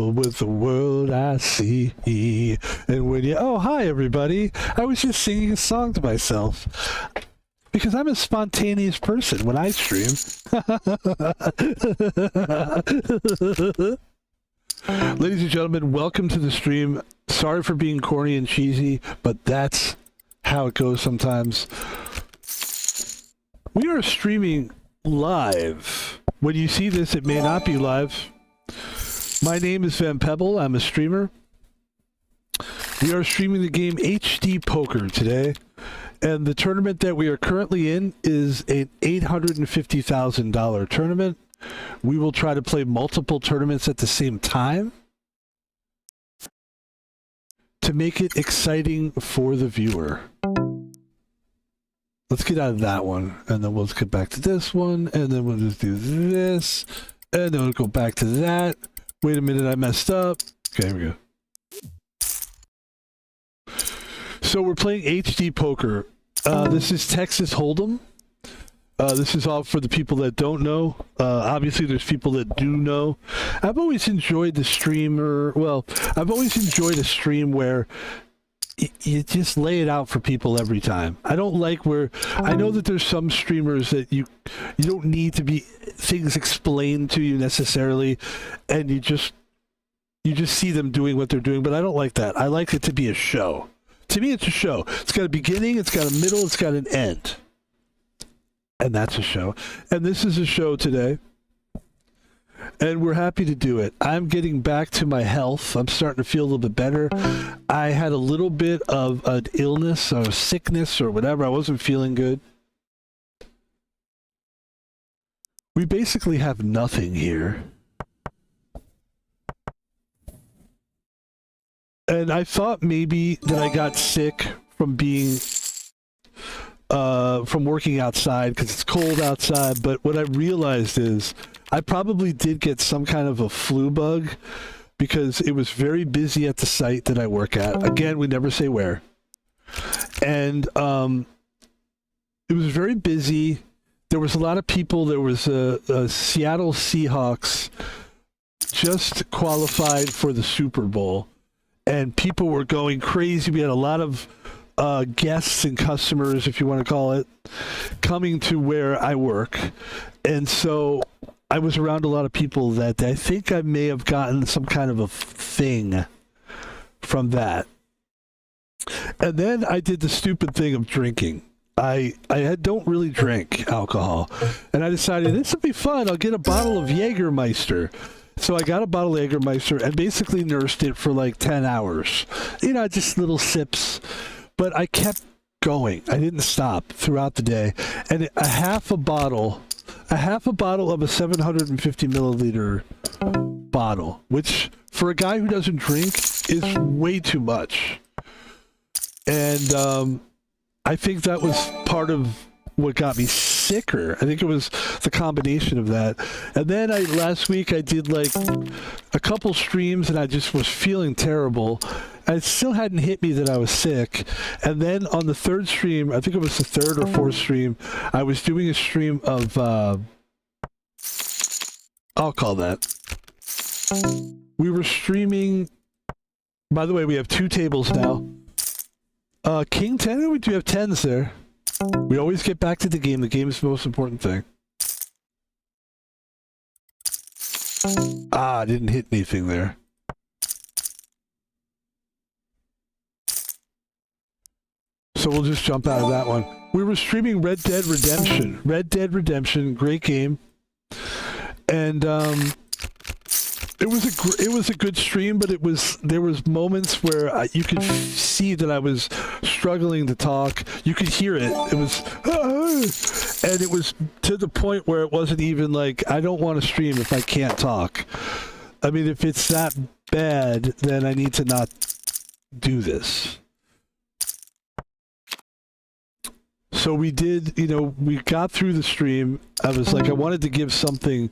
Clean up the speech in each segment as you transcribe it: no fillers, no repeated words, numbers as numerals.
with the world I see. And when you, oh, hi everybody. I was just singing a song to myself. Because I'm a spontaneous person when I stream. Ladies and gentlemen, welcome to the stream. Sorry for being corny and cheesy, but that's how it goes sometimes. We are streaming live. When you see this, it may not be live. My name is Pebble. I'm a streamer. We are streaming the game HD Poker today. And the tournament that we are currently in is an $850,000 tournament. We will try to play multiple tournaments at the same time to make it exciting for the viewer. Let's get out of that one, and then we'll get back to this one, and then we'll just do this, and then we'll go back to that. Wait a minute, I messed up. Okay, here we go. So we're playing HD Poker. This is Texas Hold'em. This is all for the people that don't know. Obviously, there's people that do know. I've always enjoyed the streamer. Well, I've always enjoyed a stream where you just lay it out for people every time. I don't like where I know that there's some streamers that you don't need to be things explained to you necessarily, and you just see them doing what they're doing. But I don't like that. I like it to be a show. To me, it's a show. It's got a beginning, it's got a middle, it's got an end. And that's a show. And this is a show today. And we're happy to do it. I'm getting back to my health. I'm starting to feel a little bit better. I had a little bit of an illness or sickness or whatever. I wasn't feeling good. We basically have nothing here. And I thought maybe that I got sick from being from working outside because it's cold outside, but what I realized is I probably did get some kind of a flu bug because it was very busy at the site that I work at. Again, we never say where. And it was very busy. There was a lot of people. There was a Seattle Seahawks just qualified for the Super Bowl, and people were going crazy. We had a lot of guests and customers, if you want to call it, coming to where I work. And so I was around a lot of people that day. I think I may have gotten some kind of a thing from that. And then I did the stupid thing of drinking. I don't really drink alcohol. And I decided this would be fun. I'll get a bottle of Jägermeister. So I got a bottle of Jägermeister and basically nursed it for like 10 hours. You know, just little sips. But I kept going. I didn't stop throughout the day. And a half a bottle of a 750 milliliter bottle, which for a guy who doesn't drink is way too much. And I think that was part of what got me sicker. I think it was the combination of that. And then last week I did like a couple streams and I just was feeling terrible. It still hadn't hit me that I was sick. And then on the third stream, I think it was the third or fourth stream, I was doing a stream of, I'll call that. We were streaming, by the way, we have 2 tables now. King 10, we do have 10s there. We always get back to the game. The game is the most important thing. I didn't hit anything there. So we'll just jump out of that one. We were streaming Red Dead Redemption. Red Dead Redemption, great game. And it was a good stream, but there was moments where you could see that I was struggling to talk. You could hear it. It was, and it was to the point where it wasn't even like, I don't want to stream if I can't talk. I mean, if it's that bad, then I need to not do this. So we did, we got through the stream. I was like, I wanted to give something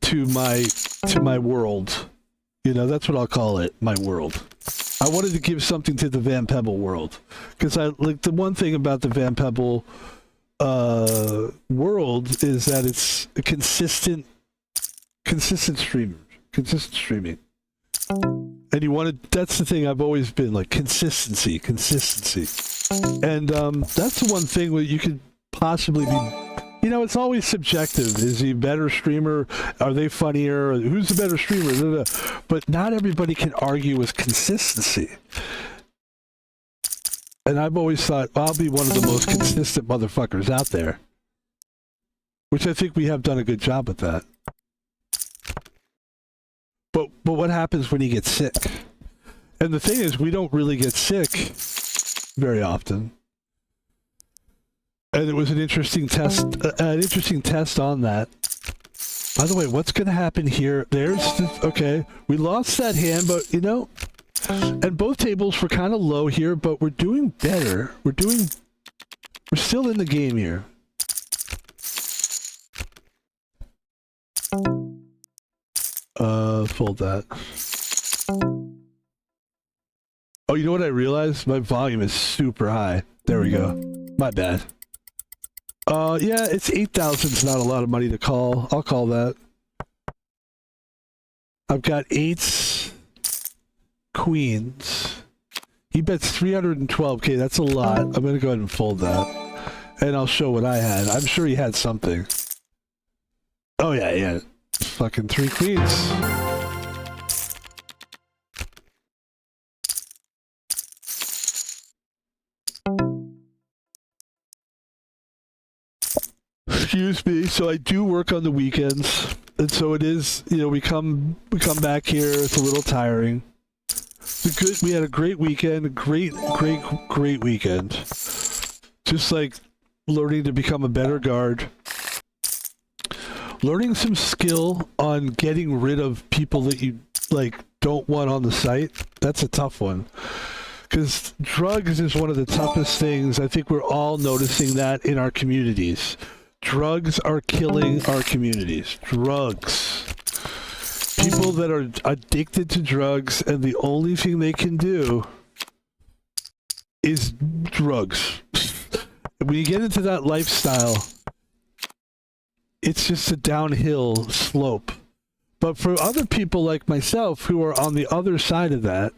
to my world. That's what I'll call it, my world. I wanted to give something to the Van Pebble world. Because the one thing about the Van Pebble world is that it's a consistent streamers. Consistent streaming. And you want to, that's the thing I've always been like, consistency. And that's the one thing where you could possibly be, you know, it's always subjective. Is he a better streamer? Are they funnier? Who's the better streamer? But not everybody can argue with consistency. And I've always thought, well, I'll be one of the most consistent motherfuckers out there. Which I think we have done a good job at that. But what happens when you get sick? And the thing is, we don't really get sick very often. And it was an interesting test on that. By the way, what's going to happen here? Okay, we lost that hand, but you know, and both tables were kind of low here, but we're doing better. We're still in the game here. Fold that. Oh, you know what I realized? My volume is super high. There we go. My bad. Yeah, it's 8,000. It's not a lot of money to call. I'll call that. I've got 8s, queens. He bets 312k. That's a lot. I'm going to go ahead and fold that. And I'll show what I had. I'm sure he had something. Oh, yeah. Fucking 3 queens. Excuse me. So I do work on the weekends, and so it is. You know, we come back here. It's a little tiring. We had a great weekend. Great weekend. Just like learning to become a better guard. Learning some skill on getting rid of people that you like don't want on the site. That's a tough one. Because drugs is one of the toughest things. I think we're all noticing that in our communities. Drugs are killing our communities. Drugs. People that are addicted to drugs and the only thing they can do is drugs. When you get into that lifestyle, it's just a downhill slope. But for other people like myself who are on the other side of that,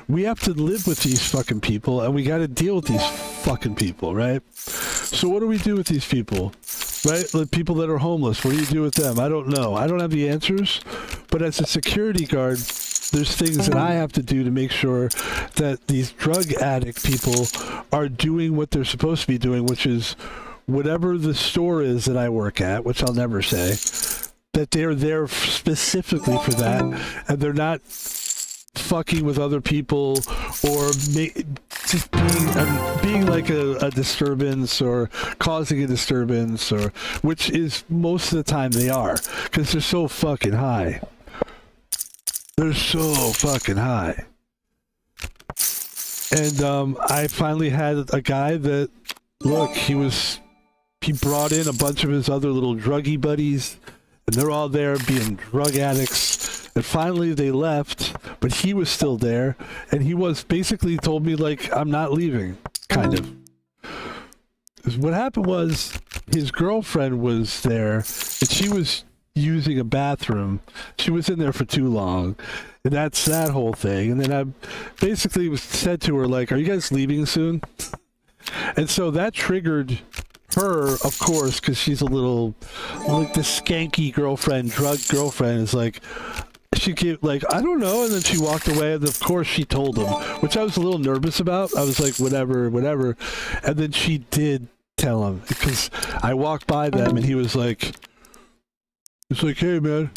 we have to live with these fucking people and we got to deal with these fucking people, right? So what do we do with these people? Right? The people that are homeless, what do you do with them? I don't know. I don't have the answers. But as a security guard, there's things that I have to do to make sure that these drug addict people are doing what they're supposed to be doing, which is whatever the store is that I work at, which I'll never say, that they're there specifically for that, and they're not fucking with other people or just being like a disturbance or causing a disturbance, or which is most of the time they are, because they're so fucking high. They're so fucking high. And I finally had a guy that, look, he brought in a bunch of his other little druggy buddies, and they're all there being drug addicts. And finally they left, but he was still there, and he was basically told me, like, I'm not leaving, kind of. What happened was his girlfriend was there, and she was using a bathroom. She was in there for too long, and that's that whole thing. And then I basically said to her, like, are you guys leaving soon? And so that triggered her, of course, because she's a little, like, the skanky girlfriend, drug girlfriend is like, she gave, like, I don't know, and then she walked away, and of course she told him, which I was a little nervous about. I was like, whatever, and then she did tell him, because I walked by them, and he was like, hey, man,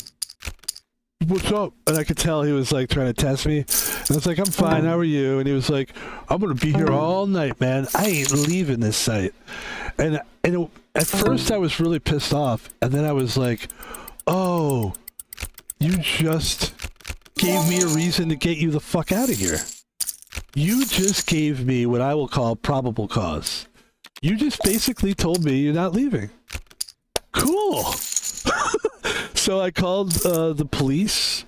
what's up? And I could tell he was, like, trying to test me, and I was like, I'm fine, how are you? And he was like, I'm gonna be here all night, man. I ain't leaving this site. And at first I was really pissed off, and then I was like, oh, you just gave me a reason to get you the fuck out of here. You just gave me what I will call probable cause. You just basically told me you're not leaving. Cool. So I called the police,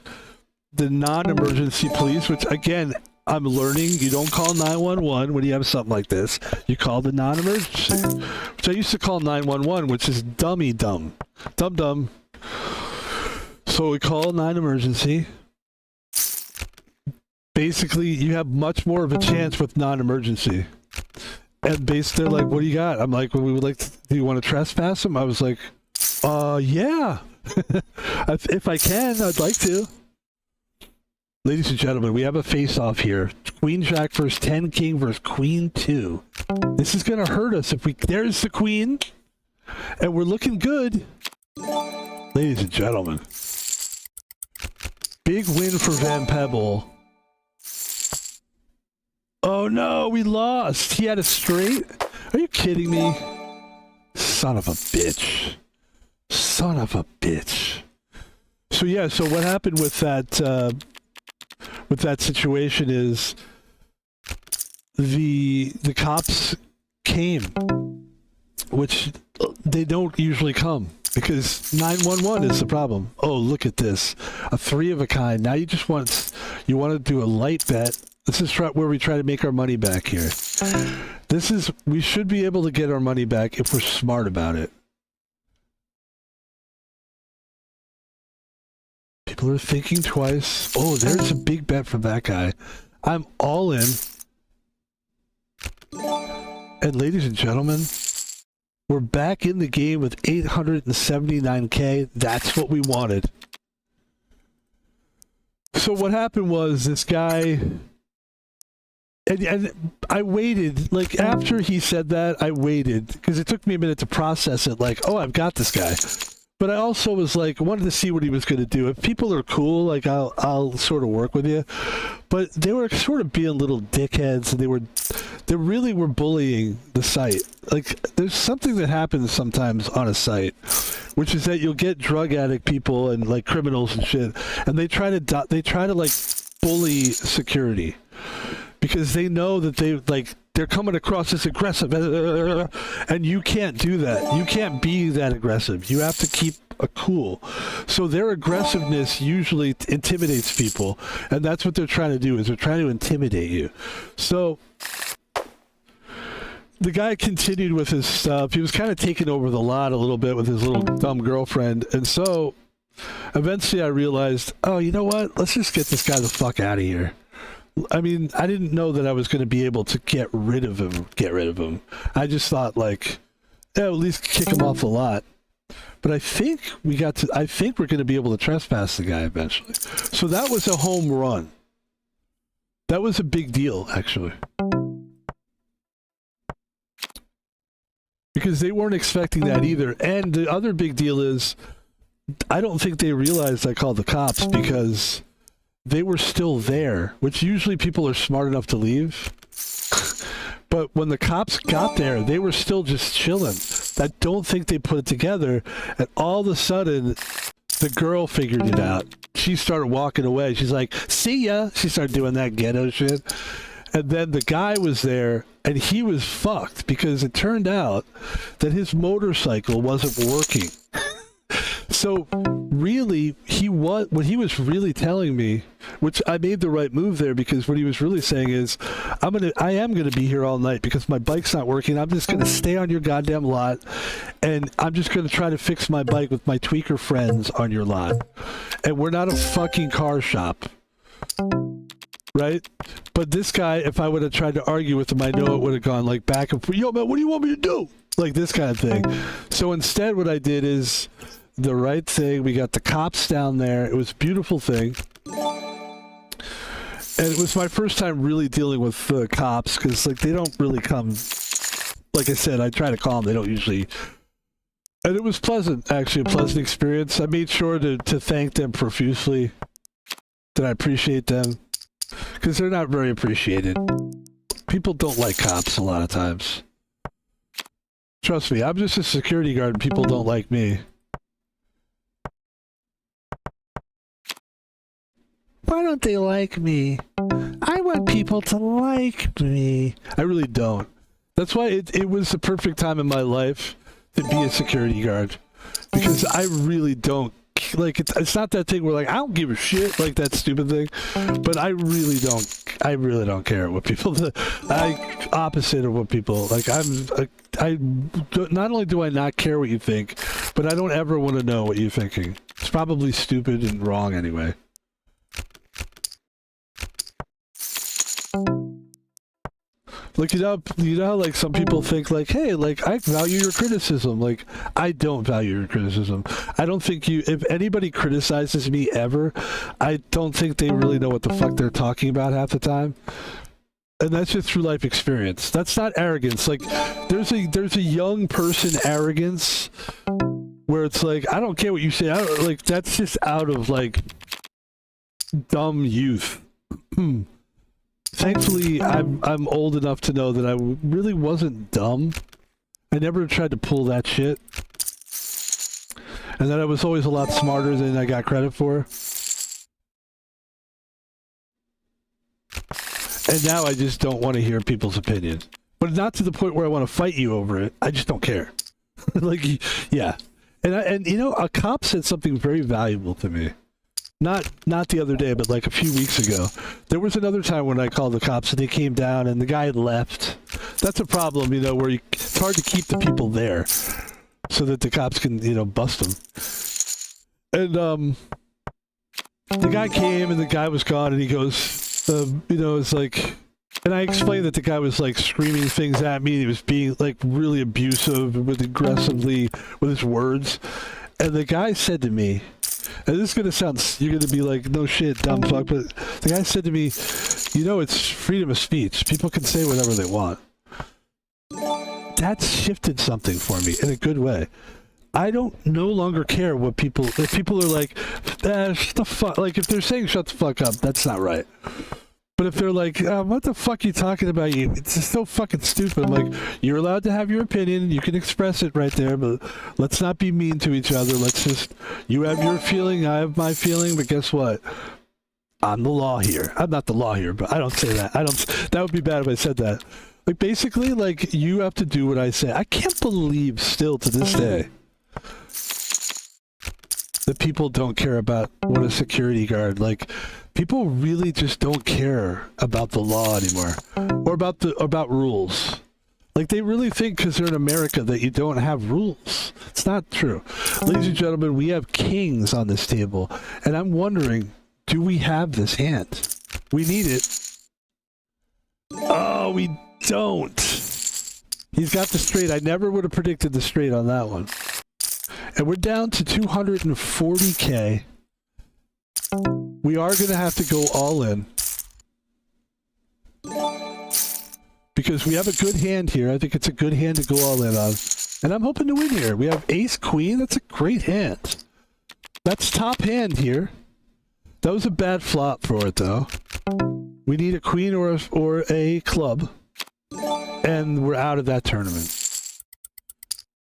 the non-emergency police, which, again, I'm learning. You don't call 911 when you have something like this. You call the non-emergency, which I used to call 911, which is dummy dumb. Dumb. So we call 911. Basically, you have much more of a chance with non-emergency. And they're like, what do you got? I'm like, well, we would like to, do you want to trespass him? I was like, yeah. If I can, I'd like to. Ladies and gentlemen, we have a face-off here. Queen Jack versus 10 King versus Queen 2. This is going to hurt us if we... There's the Queen. And we're looking good. Ladies and gentlemen. Big win for Van Pebble. Oh no, we lost. He had a straight. Are you kidding me? Son of a bitch. Son of a bitch. So yeah, so what happened with that situation is the cops came, which they don't usually come because 911 is the problem. Oh, look at this. A 3 of a kind. Now you want to do a light bet. This is where we try to make our money back here. We should be able to get our money back if we're smart about it. People are thinking twice. Oh, there's a big bet from that guy. I'm all in. And ladies and gentlemen, we're back in the game with 879K. That's what we wanted. So what happened was this guy... And I waited, like, after he said that, I waited, because it took me a minute to process it, like, oh, I've got this guy. But I also was like, wanted to see what he was going to do. If people are cool, like, I'll sort of work with you. But they were sort of being little dickheads, and they really were bullying the site. Like, there's something that happens sometimes on a site, which is that you'll get drug addict people and, like, criminals and shit, and they try to like, bully security. Because they know that they're coming across as aggressive, and you can't do that. You can't be that aggressive. You have to keep a cool. So their aggressiveness usually intimidates people, and that's what they're trying to do, is they're trying to intimidate you. So the guy continued with his stuff. He was kind of taking over the lot a little bit with his little dumb girlfriend, and so eventually I realized, oh, you know what? Let's just get this guy the fuck out of here. I mean, I didn't know that I was going to be able to get rid of him. I just thought, like, yeah, at least kick him off the lot. But I think we're going to be able to trespass the guy eventually. So that was a home run. That was a big deal, actually. Because they weren't expecting that either. And the other big deal is, I don't think they realized I called the cops because... they were still there, which usually people are smart enough to leave. But when the cops got there, they were still just chilling. I don't think they put it together. And all of a sudden, the girl figured it out. She started walking away. She's like, see ya. She started doing that ghetto shit. And then the guy was there, and he was fucked because it turned out that his motorcycle wasn't working. So really, what he was really telling me, which I made the right move there, because what he was really saying is, I am gonna be here all night because my bike's not working. I'm just gonna stay on your goddamn lot, and I'm just gonna try to fix my bike with my tweaker friends on your lot. And we're not a fucking car shop, right? But this guy, if I would have tried to argue with him, I know it would have gone like back and forth. Yo, man, what do you want me to do? Like this kind of thing. So instead, what I did is the right thing. We got the cops down there. It was a beautiful thing. And it was my first time really dealing with the cops, because like they don't really come. Like I said, I try to call them. They don't usually. And it was pleasant, actually, a pleasant experience. I made sure to thank them profusely, that I appreciate them, because they're not very appreciated. People don't like cops a lot of times. Trust me, I'm just a security guard and people don't like me. Why don't they like me? I want people to like me. I really don't. That's why it was the perfect time in my life to be a security guard. Because I really don't, like, it's not that thing where, like, I don't give a shit, like that stupid thing. But I really don't care what people, opposite of what people, like, not only do I not care what you think, But I don't ever want to know what you're thinking. It's probably stupid and wrong anyway. Like, you know how, like, some people think, like, hey, like, I value your criticism. Like, I don't value your criticism. I don't think if anybody criticizes me ever, I don't think they really know what the fuck they're talking about half the time. And that's just through life experience. That's not arrogance. Like, there's a young person arrogance where it's like, I don't care what you say. Like, that's just out of, like, dumb youth. Thankfully, I'm old enough to know that I really wasn't dumb. I never tried to pull that shit. And that I was always a lot smarter than I got credit for. And now I just don't want to hear people's opinions. But not to the point where I want to fight you over it. I just don't care. Like, yeah. And you know, a cop said something very valuable to me. Not the other day, but like a few weeks ago. There was another time when I called the cops and they came down and the guy had left. That's a problem, you know, where it's hard to keep the people there so that the cops can, you know, bust them. And the guy came and the guy was gone and he goes, you know, it's like, and I explained that the guy was like screaming things at me. He was being like really abusive and aggressively with his words. And the guy said to me, and this is going to sound, you're going to be like, no shit, dumb fuck, but the guy said to me, you know, it's freedom of speech. People can say whatever they want. That's shifted something for me in a good way. I don't no longer care what people, if people are like, shut the fuck, like if they're saying shut the fuck up, that's not right. But if they're like, what the fuck are you talking about? It's just so fucking stupid. I'm like, you're allowed to have your opinion. You can express it right there, but let's not be mean to each other. Let's just, you have your feeling, I have my feeling, but guess what? I'm the law here. I'm not the law here, but I don't say that. That would be bad if I said that. Like, basically, like, you have to do what I say. I can't believe still to this day that people don't care about what a security guard, like, people really just don't care about the law anymore, or about rules. Like, they really think because they're in America that you don't have rules. It's not true. Ladies and gentlemen, we have kings on this table, and I'm wondering, do we have this hand? We need it. Oh, we don't. He's got the straight. I never would have predicted the straight on that one. And we're down to 240K. We are going to have to go all in. Because we have a good hand here. I think it's a good hand to go all in on. And I'm hoping to win here. We have ace queen. That's a great hand. That's top hand here. That was a bad flop for it, though. We need a queen or a club. And we're out of that tournament.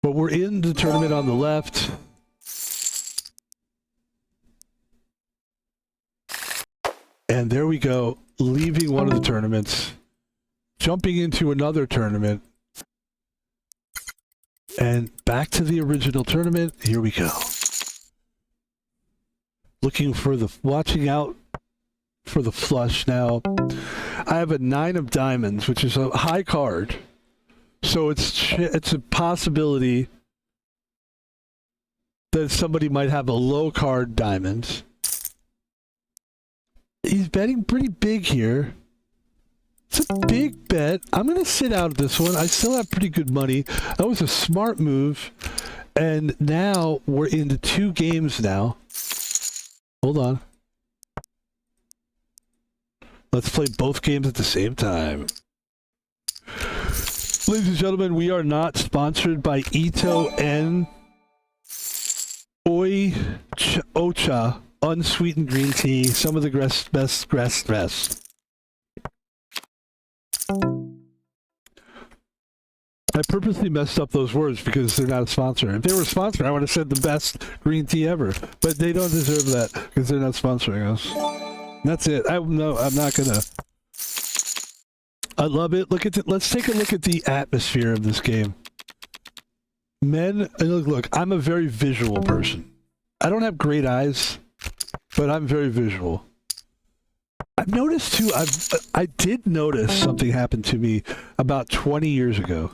But we're in the tournament on the left. And there we go, leaving one of the tournaments, jumping into another tournament, and back to the original tournament. Here we go. Looking for watching out for the flush now. I have a 9 of diamonds, which is a high card. So it's a possibility that somebody might have a low card diamond. He's betting pretty big here. It's a big bet. I'm going to sit out this one. I still have pretty good money. That was a smart move. And now we're into 2 games now. Hold on. Let's play both games at the same time. Ladies and gentlemen, we are not sponsored by Ito and Ocha unsweetened green tea, some of the best grass. I purposely messed up those words because they're not a sponsor. If they were a sponsor, I would have said the best green tea ever. But they don't deserve that because they're not sponsoring us. That's it. I'm not gonna. I love it. Let's take a look at the atmosphere of this game. Men, look, I'm a very visual person. I don't have great eyes, but I'm very visual. I've noticed too, I did notice something happened to me about 20 years ago.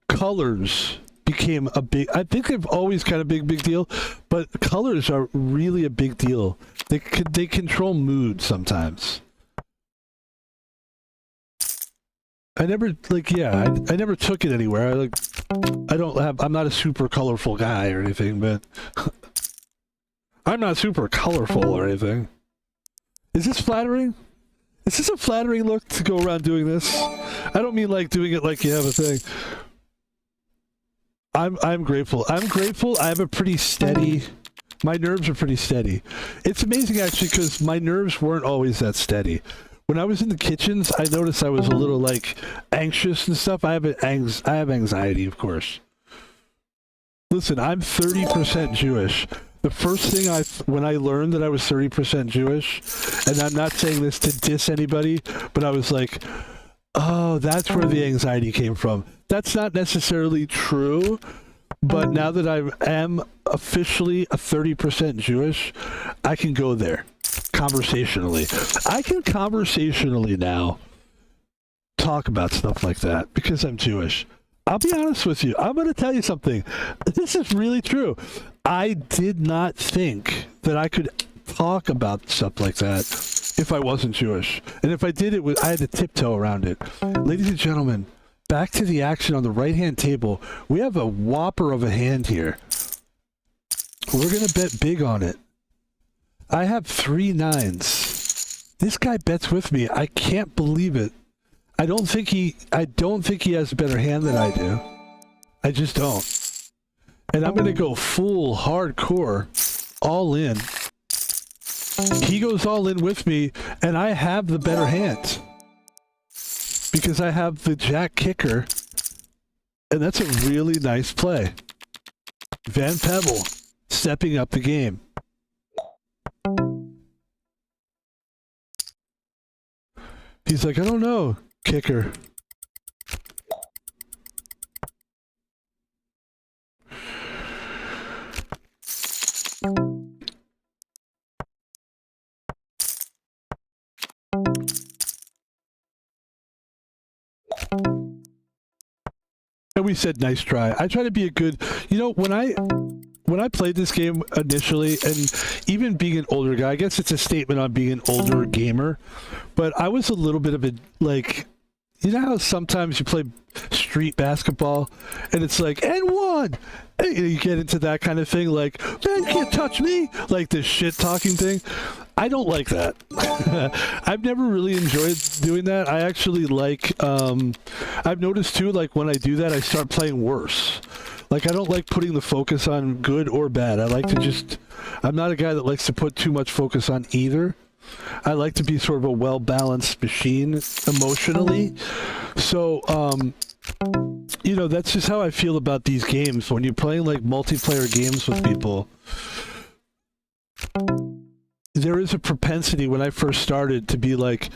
Colors became a big, I think they've always kind of big deal, but colors are really a big deal. They control mood sometimes. I never, like, yeah, I never took it anywhere. I'm not a super colorful guy or anything, but I'm not super colorful or anything. Is this flattering? Is this a flattering look to go around doing this? I don't mean like doing it like you have a thing. I'm grateful. I'm grateful. I have a pretty steady, my nerves are pretty steady. It's amazing actually because my nerves weren't always that steady. When I was in the kitchens, I noticed I was a little like anxious and stuff. I have anxiety, of course. Listen, I'm 30% Jewish. The first thing when I learned that I was 30% Jewish, and I'm not saying this to diss anybody, but I was like, oh, that's where the anxiety came from. That's not necessarily true, but now that I am officially a 30% Jewish, I can go there conversationally. I can conversationally now talk about stuff like that because I'm Jewish. I'll be honest with you. I'm going to tell you something. This is really true. I did not think that I could talk about stuff like that if I wasn't Jewish. And if I did, I had to tiptoe around it. Ladies and gentlemen, back to the action on the right-hand table. We have a whopper of a hand here. We're going to bet big on it. I have 3 9s. This guy bets with me. I can't believe it. I don't think he has a better hand than I do. I just don't. And I'm going to go full hardcore, all in. He goes all in with me, and I have the better hand. Because I have the jack kicker, and that's a really nice play. Van Pebble stepping up the game. He's like, I don't know, kicker. And we said, nice try. I try to be a good, you know, when I played this game initially, and even being an older guy, I guess it's a statement on being an older gamer, but I was a little bit of a, like, you know how sometimes you play street basketball and it's like, and one, and you get into that kind of thing, like, man, you can't touch me, like this shit talking thing. I don't like that. I've never really enjoyed doing that. I actually like, I've noticed too, like when I do that, I start playing worse. Like, I don't like putting the focus on good or bad. I like to just, I'm not a guy that likes to put too much focus on either. I like to be sort of a well-balanced machine emotionally. So, you know, that's just how I feel about these games. When you're playing like multiplayer games with people, there is a propensity when I first started to be like,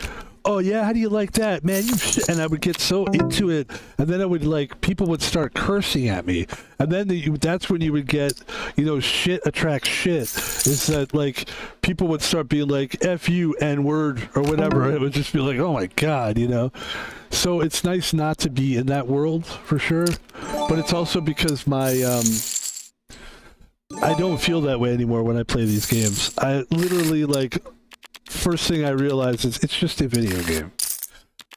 oh yeah, how do you like that, man? And I would get so into it, and then I would like, people would start cursing at me, and then that's when you would get, you know, shit attracts shit. Is that like people would start being like F you, N-word, or whatever. It would just be like, oh my god, you know. So it's nice not to be in that world for sure, but it's also because my I don't feel that way anymore when I play these games. I literally, like, first thing I realize is it's just a video game.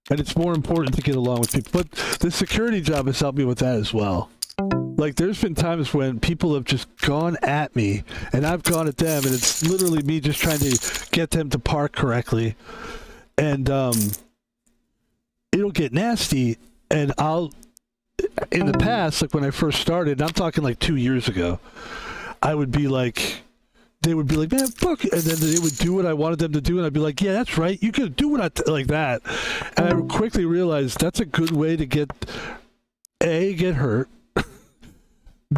And it's more important to get along with people. But the security job has helped me with that as well. Like, there's been times when people have just gone at me, and I've gone at them, and it's literally me just trying to get them to park correctly. And it'll get nasty, and in the past, like when I first started, I'm talking like 2 years ago, I would be like, they would be like, man, fuck, and then they would do what I wanted them to do, and I'd be like, yeah, that's right, you could do what like that. And I quickly realized that's a good way to get hurt.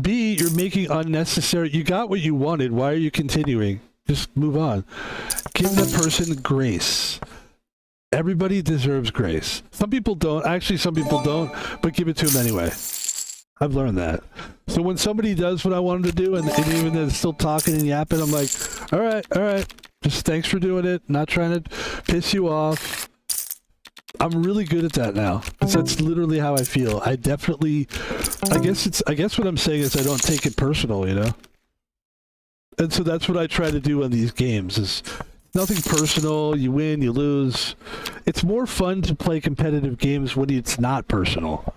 B, you're making unnecessary, you got what you wanted, why are you continuing? Just move on. Give that person grace. Everybody deserves grace. Some people don't, actually some people don't, but give it to them anyway. I've learned that. So when somebody does what I want them to do, and even they're still talking and yapping, I'm like, all right, just thanks for doing it. Not trying to piss you off. I'm really good at that now. Because that's literally how I feel. I guess what I'm saying is I don't take it personal, you know? And so that's what I try to do on these games is nothing personal, you win, you lose. It's more fun to play competitive games when it's not personal.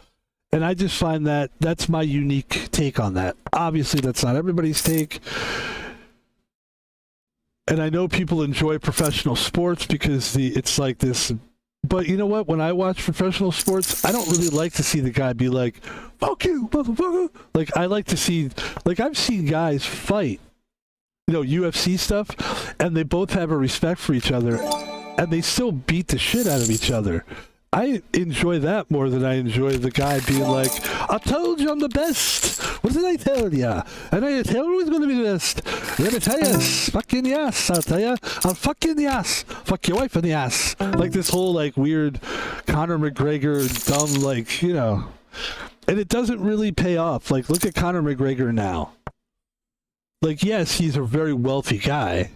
And I just find that that's my unique take on that. Obviously, that's not everybody's take. And I know people enjoy professional sports because it's like this. But you know what? When I watch professional sports, I don't really like to see the guy be like, fuck you, motherfucker. Like, I like to see, like, I've seen guys fight, you know, UFC stuff, and they both have a respect for each other, and they still beat the shit out of each other. I enjoy that more than I enjoy the guy being like, I told you I'm the best. What did I tell you? And I tell you who's going to be the best. Let me tell you, fuck you in the ass. I'll tell you, I'll fuck you in the ass. Fuck your wife in the ass. Like this whole like weird Conor McGregor dumb like, you know. And it doesn't really pay off. Like look at Conor McGregor now. Like yes, he's a very wealthy guy,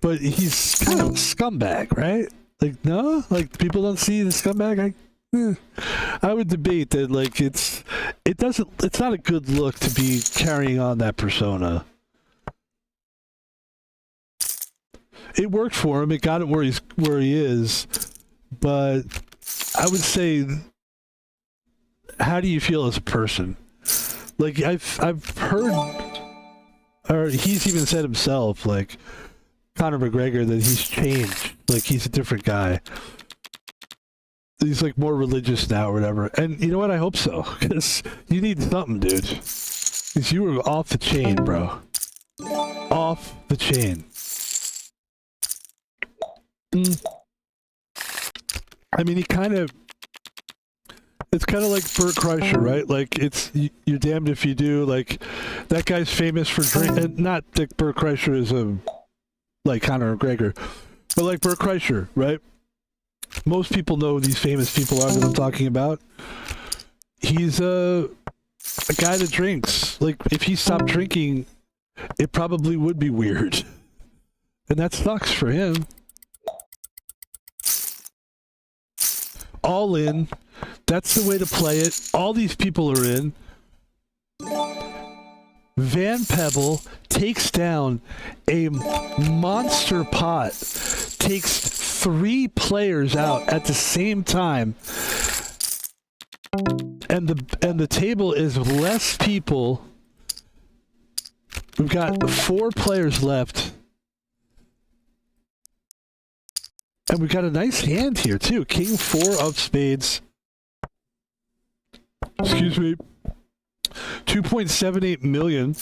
but he's kind of a scumbag, right? Like no, like people don't see the scumbag. I would debate that. Like it's not a good look to be carrying on that persona. It worked for him. It got him where he is. But I would say, how do you feel as a person? Like I've heard, or he's even said himself, like Conor McGregor, that he's changed. Like he's a different guy. He's like more religious now or whatever. And you know what? I hope so. Because you need something, dude. Because you were off the chain, bro. Off the chain. I mean, it's kind of like Bert Kreischer, right? Like you're damned if you do. Like that guy's famous for drinking. Not that Bert Kreischer is like Conor McGregor, but like Bert Kreischer, right? Most people know who these famous people are that I'm talking about. He's a guy that drinks. Like if he stopped drinking, it probably would be weird, and that sucks for him. All in. That's the way to play it. All these people are in. Van Pebble takes down a monster pot, takes 3 players out at the same time, and the table is less people. We've got 4 players left. And we've got a nice hand here, too. King 4 of spades. Excuse me. 2.78 million.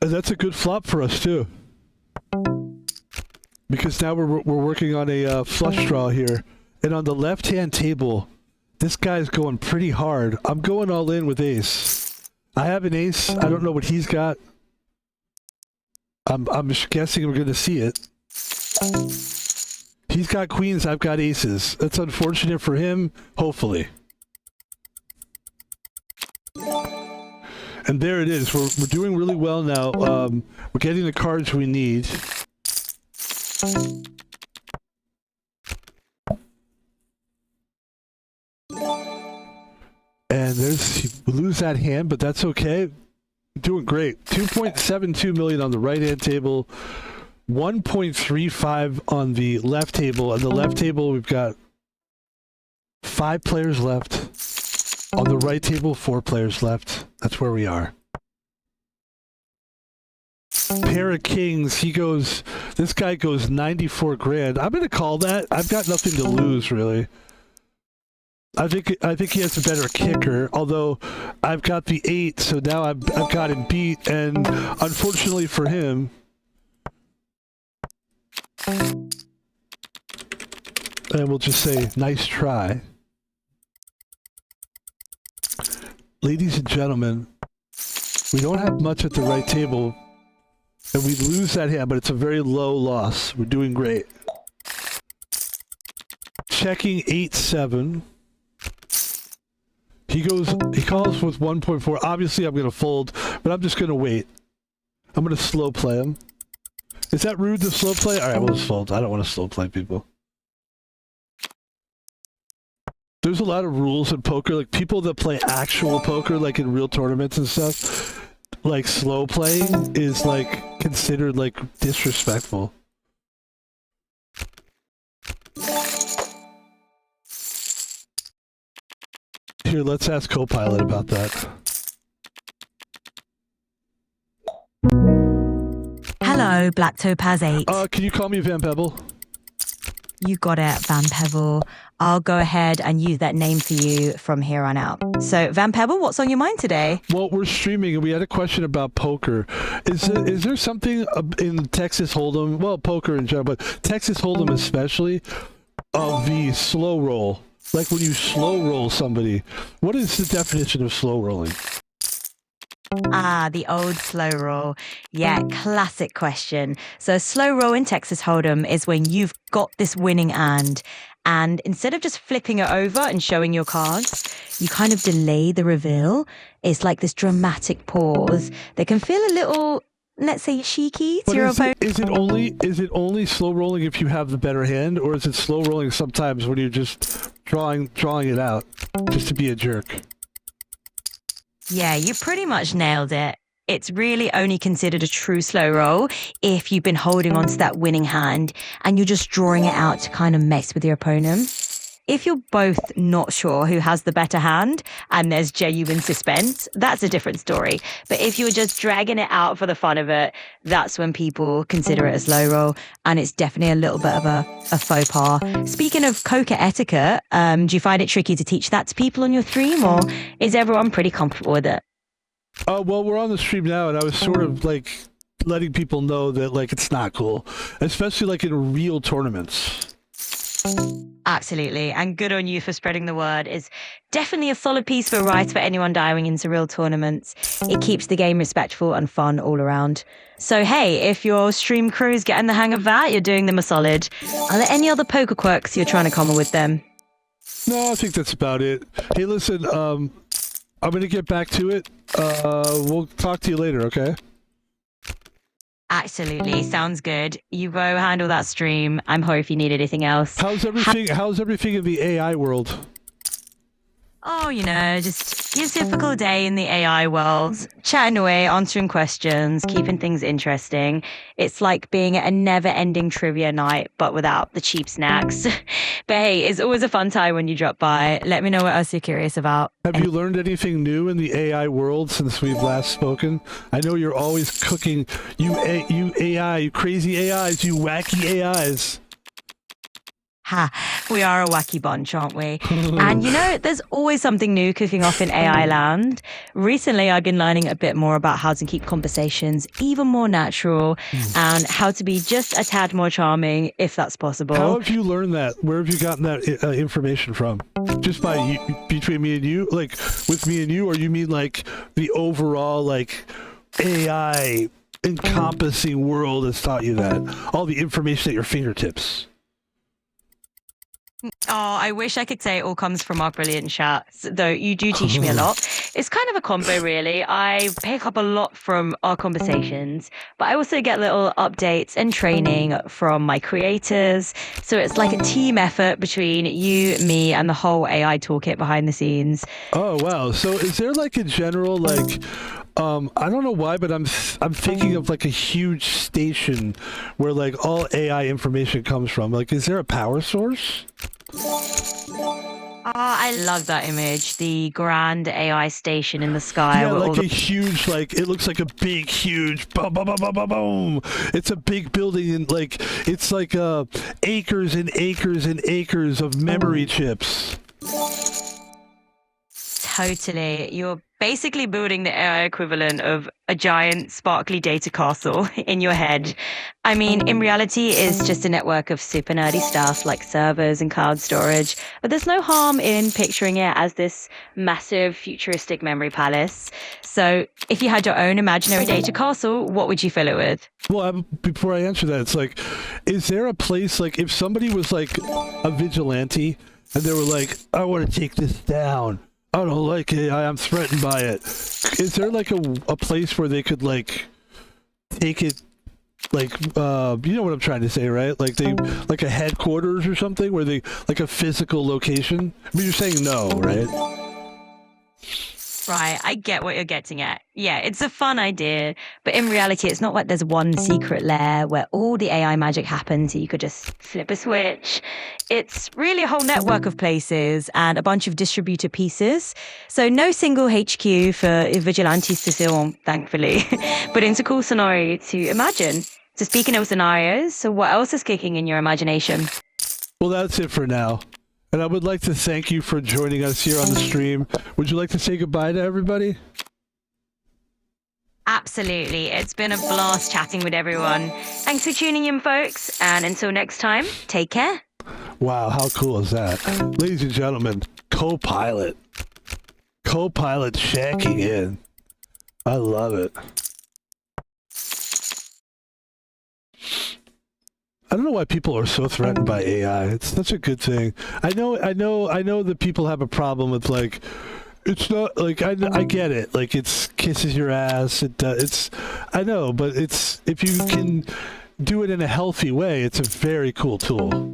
And that's a good flop for us, too. Because now we're working on a flush draw here. And on the left-hand table, this guy's going pretty hard. I'm going all in with ace. I have an ace. I don't know what he's got. I'm guessing we're going to see it. He's got queens, I've got aces. That's unfortunate for him, hopefully. And there it is. We're doing really well now. We're getting the cards we need. And we lose that hand, but that's okay. Doing great. 2.72 million on the right-hand table. 1.35 on the left table. On the left table, we've got 5 players left. On the right table, 4 players left. That's where we are. Pair of kings. This guy goes 94 grand. I'm going to call that. I've got nothing to lose, really. I think he has a better kicker, although I've got the 8, so now I've got him beat, and unfortunately for him, and we'll just say, nice try. Ladies and gentlemen, we don't have much at the right table, and we lose that hand, but it's a very low loss. We're doing great. Checking 8-7. He calls with 1.4. Obviously, I'm going to fold, but I'm just going to wait. I'm going to slow play him. Is that rude to slow play? All right, we'll just fold. I don't want to slow play people. there's a lot of rules in poker. Like people that play actual poker, like in real tournaments and stuff, like slow playing is like considered like disrespectful. Here, let's ask Copilot about that. Hello, Black Topaz 8. Can you call me Van Pebble? You got it, Van Pebble. I'll go ahead and use that name for you from here on out. So, Van Pebble, what's on your mind today? Well, we're streaming and we had a question about poker. Is there something in Texas Hold'em, well, poker in general, but Texas Hold'em especially, of the slow roll? Like when you slow roll somebody, what is the definition of slow rolling? Ah, the old slow roll. Yeah, classic question. So slow roll in Texas Hold'em is when you've got this winning hand, and instead of just flipping it over and showing your cards, you kind of delay the reveal. It's like this dramatic pause that can feel a little, let's say, cheeky to your opponent. Is it only slow rolling if you have the better hand, or is it slow rolling sometimes when you're just drawing it out just to be a jerk? Yeah, you pretty much nailed it. It's really only considered a true slow roll if you've been holding on to that winning hand and you're just drawing it out to kind of mess with your opponent. If you're both not sure who has the better hand and there's genuine suspense, that's a different story. But if you're just dragging it out for the fun of it, that's when people consider it a slow roll, and it's definitely a little bit of a faux pas. Speaking of poker etiquette, do you find it tricky to teach that to people on your stream, or is everyone pretty comfortable with it? Well, we're on the stream now, and I was sort of like letting people know that like it's not cool, especially like in real tournaments. Absolutely, and good on you for spreading the word. It's definitely a solid piece of advice for anyone diving into real tournaments. It keeps the game respectful and fun all around. So hey, if your stream crew is getting the hang of that, you're doing them a solid. Are there any other poker quirks you're trying to common with them? No, I think that's about it. Hey, listen, I'm gonna get back to it. We'll talk to you later, okay? Absolutely, sounds good. You go handle that stream. I'm here if you need anything else. How's everything in the AI world? Oh, just your typical day in the AI world. Chatting away, answering questions, keeping things interesting. It's like being at a never-ending trivia night, but without the cheap snacks. But hey, it's always a fun time when you drop by. Let me know what else you're curious about. Have you learned anything new in the AI world since we've last spoken? I know you're always cooking, you AI, you crazy AIs, you wacky AIs. Ha, we are a wacky bunch, aren't we? And there's always something new cooking off in AI land. Recently, I've been learning a bit more about how to keep conversations even more natural and how to be just a tad more charming, if that's possible. How have you learned that? Where have you gotten that information from? Just by between me and you? Like, with me and you? Or you mean like the overall, like, AI encompassing world has taught you that? All the information at your fingertips? Oh, I wish I could say it all comes from our brilliant chats, though you do teach me a lot. It's kind of a combo, really. I pick up a lot from our conversations, but I also get little updates and training from my creators. So it's like a team effort between you, me, and the whole AI toolkit behind the scenes. Oh, wow. So is there like a general, like, I don't know why, but I'm thinking of like a huge station where like all AI information comes from. Like, is there a power source? Oh, I love that image. The grand AI station in the sky. Yeah, like a huge, like, it looks like a big, huge, boom, boom, boom, boom, boom, boom. It's a big building, and like, it's like acres and acres and acres of memory chips. Totally. You're basically building the AI equivalent of a giant sparkly data castle in your head. I mean, in reality, it's just a network of super nerdy stuff like servers and cloud storage, but there's no harm in picturing it as this massive futuristic memory palace. So if you had your own imaginary data castle, what would you fill it with? Well, before I answer that, it's like, is there a place, like, if somebody was like a vigilante and they were like, I want to take this down, I don't like it, I'm threatened by it. Is there like a place where they could like take it Like, you know what I'm trying to say, right? Like like a headquarters or something, where they, like a physical location. I mean, you're saying no, right? Right, I get what you're getting at. Yeah, it's a fun idea, but in reality, it's not like there's one secret lair where all the AI magic happens, so you could just flip a switch. It's really a whole network of places and a bunch of distributor pieces. So no single HQ for vigilantes to sit on, thankfully, but it's a cool scenario to imagine. So speaking of scenarios, so what else is kicking in your imagination? Well, that's it for now. And I would like to thank you for joining us here on the stream. Would you like to say goodbye to everybody? Absolutely. It's been a blast chatting with everyone. Thanks for tuning in, folks. And until next time, take care. Wow, how cool is that? Ladies and gentlemen, co-pilot. Co-pilot checking in. I love it. I don't know why people are so threatened by AI. It's such a good thing. I know that people have a problem with, like, it's not like, I get it. Like, it's kisses your ass. I know, but it's, if you can do it in a healthy way, it's a very cool tool.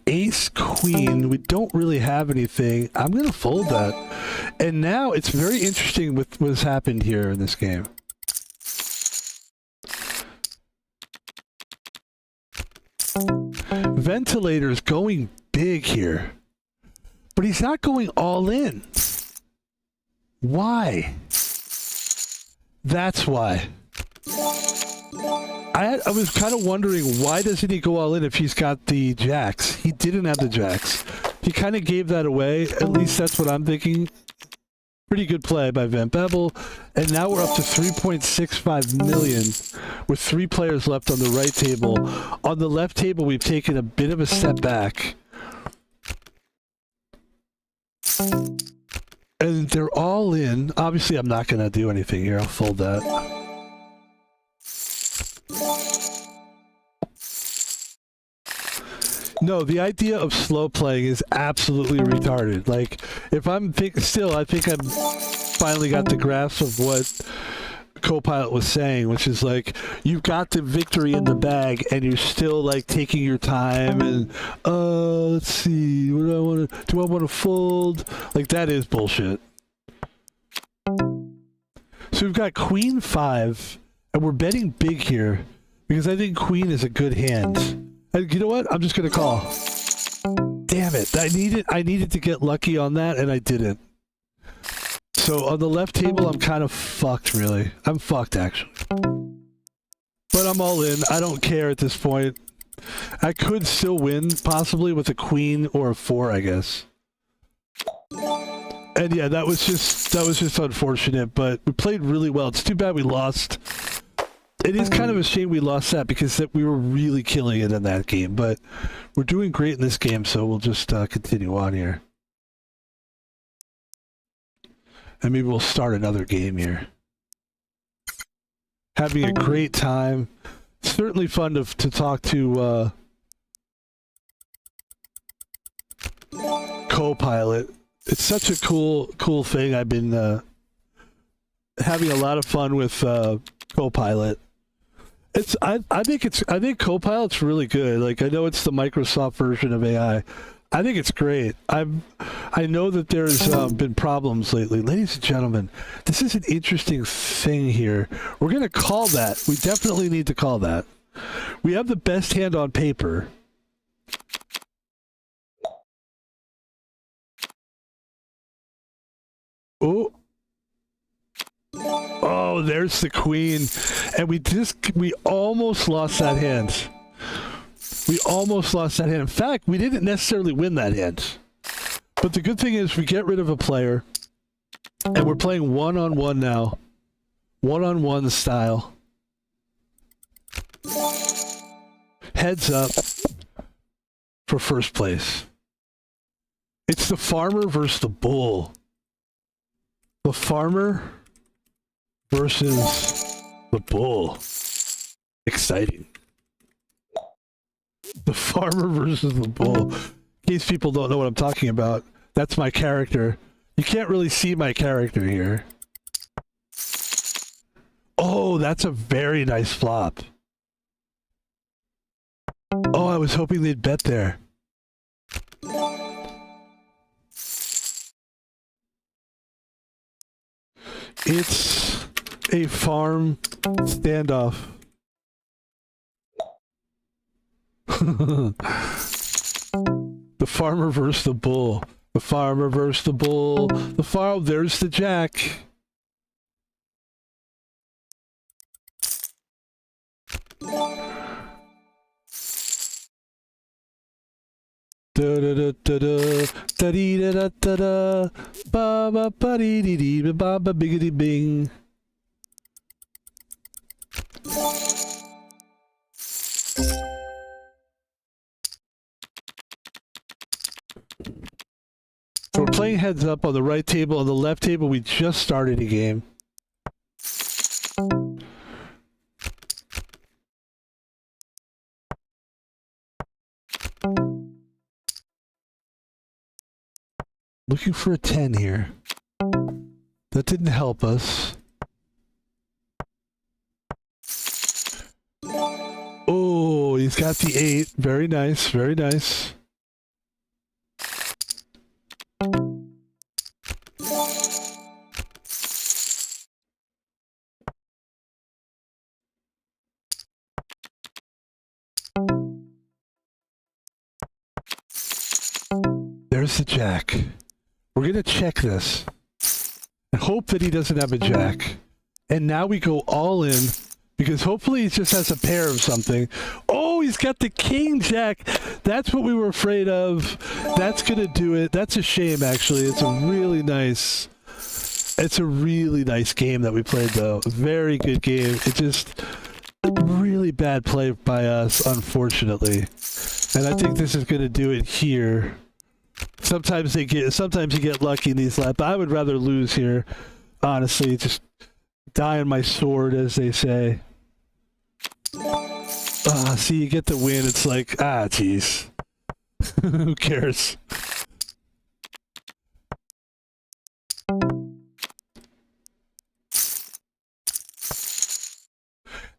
Ace Queen, we don't really have anything. I'm gonna fold that. And now it's very interesting with what's happened here in this game. Ventilator's going big here, but he's not going all in. Why? That's why. I was kind of wondering, why doesn't he go all in if he's got the jacks? He didn't have the jacks. He kind of gave that away. At least that's what I'm thinking. Pretty good play by Pebble. And now we're up to 3.65 million with 3 players left on the right table. On the left table, we've taken a bit of a step back. And they're all in. Obviously, I'm not going to do anything here. I'll fold that. No, the idea of slow playing is absolutely retarded. Like, if I'm still, I think I've finally got the grasp of what Copilot was saying, which is like, you've got the victory in the bag and you're still like taking your time and, let's see, what do I want to fold? Like, that is bullshit. So we've got Queen 5 and we're betting big here because I think Queen is a good hand. And you know what? I'm just gonna call. Damn it! I needed to get lucky on that, and I didn't. So on the left table, I'm kind of fucked. Really, I'm fucked actually. But I'm all in. I don't care at this point. I could still win, possibly with a queen or a 4, I guess. And yeah, that was just unfortunate. But we played really well. It's too bad we lost. It is kind of a shame we lost that because we were really killing it in that game, but we're doing great in this game, so we'll just continue on here. And maybe we'll start another game here. Having a great time. Certainly fun to talk to Copilot. It's such a cool thing. I've been having a lot of fun with Copilot. I think Copilot's really good. Like, I know it's the Microsoft version of AI. I think it's great. I know that there's been problems lately. Ladies and gentlemen, this is an interesting thing here. We're going to call that. We definitely need to call that. We have the best hand on paper. Oh. Oh, there's the queen. And we almost lost that hand. We almost lost that hand. In fact, we didn't necessarily win that hand. But the good thing is we get rid of a player. And we're playing one-on-one now. One-on-one style. Heads up for first place. It's the farmer versus the bull. The farmer versus the bull. Exciting. The farmer versus the bull. In case people don't know what I'm talking about, that's my character. You can't really see my character here. Oh, that's a very nice flop. Oh, I was hoping they'd bet there. It's a farm standoff. The farmer versus the bull. The farmer versus the bull. The farm. There's the jack. Da da da da da da dee da da da da ba ba ba dee dee dee ba ba biggity bing. So we're playing heads up on the right table. On the left table, we just started a game. Looking for a 10 here. That didn't help us. Oh, he's got the 8. Very nice, very nice. There's the jack. We're going to check this. I hope that he doesn't have a jack. And now we go all in, because hopefully he just has a pair of something. Oh, he's got the king jack. That's what we were afraid of. That's going to do it. That's a shame, actually. It's a really nice game that we played, though. Very good game. It just really bad play by us, unfortunately. And I think this is going to do it here. Sometimes you get lucky in these laps. I would rather lose here, honestly. Just die on my sword, as they say. See, you get the win. It's like, jeez. Who cares?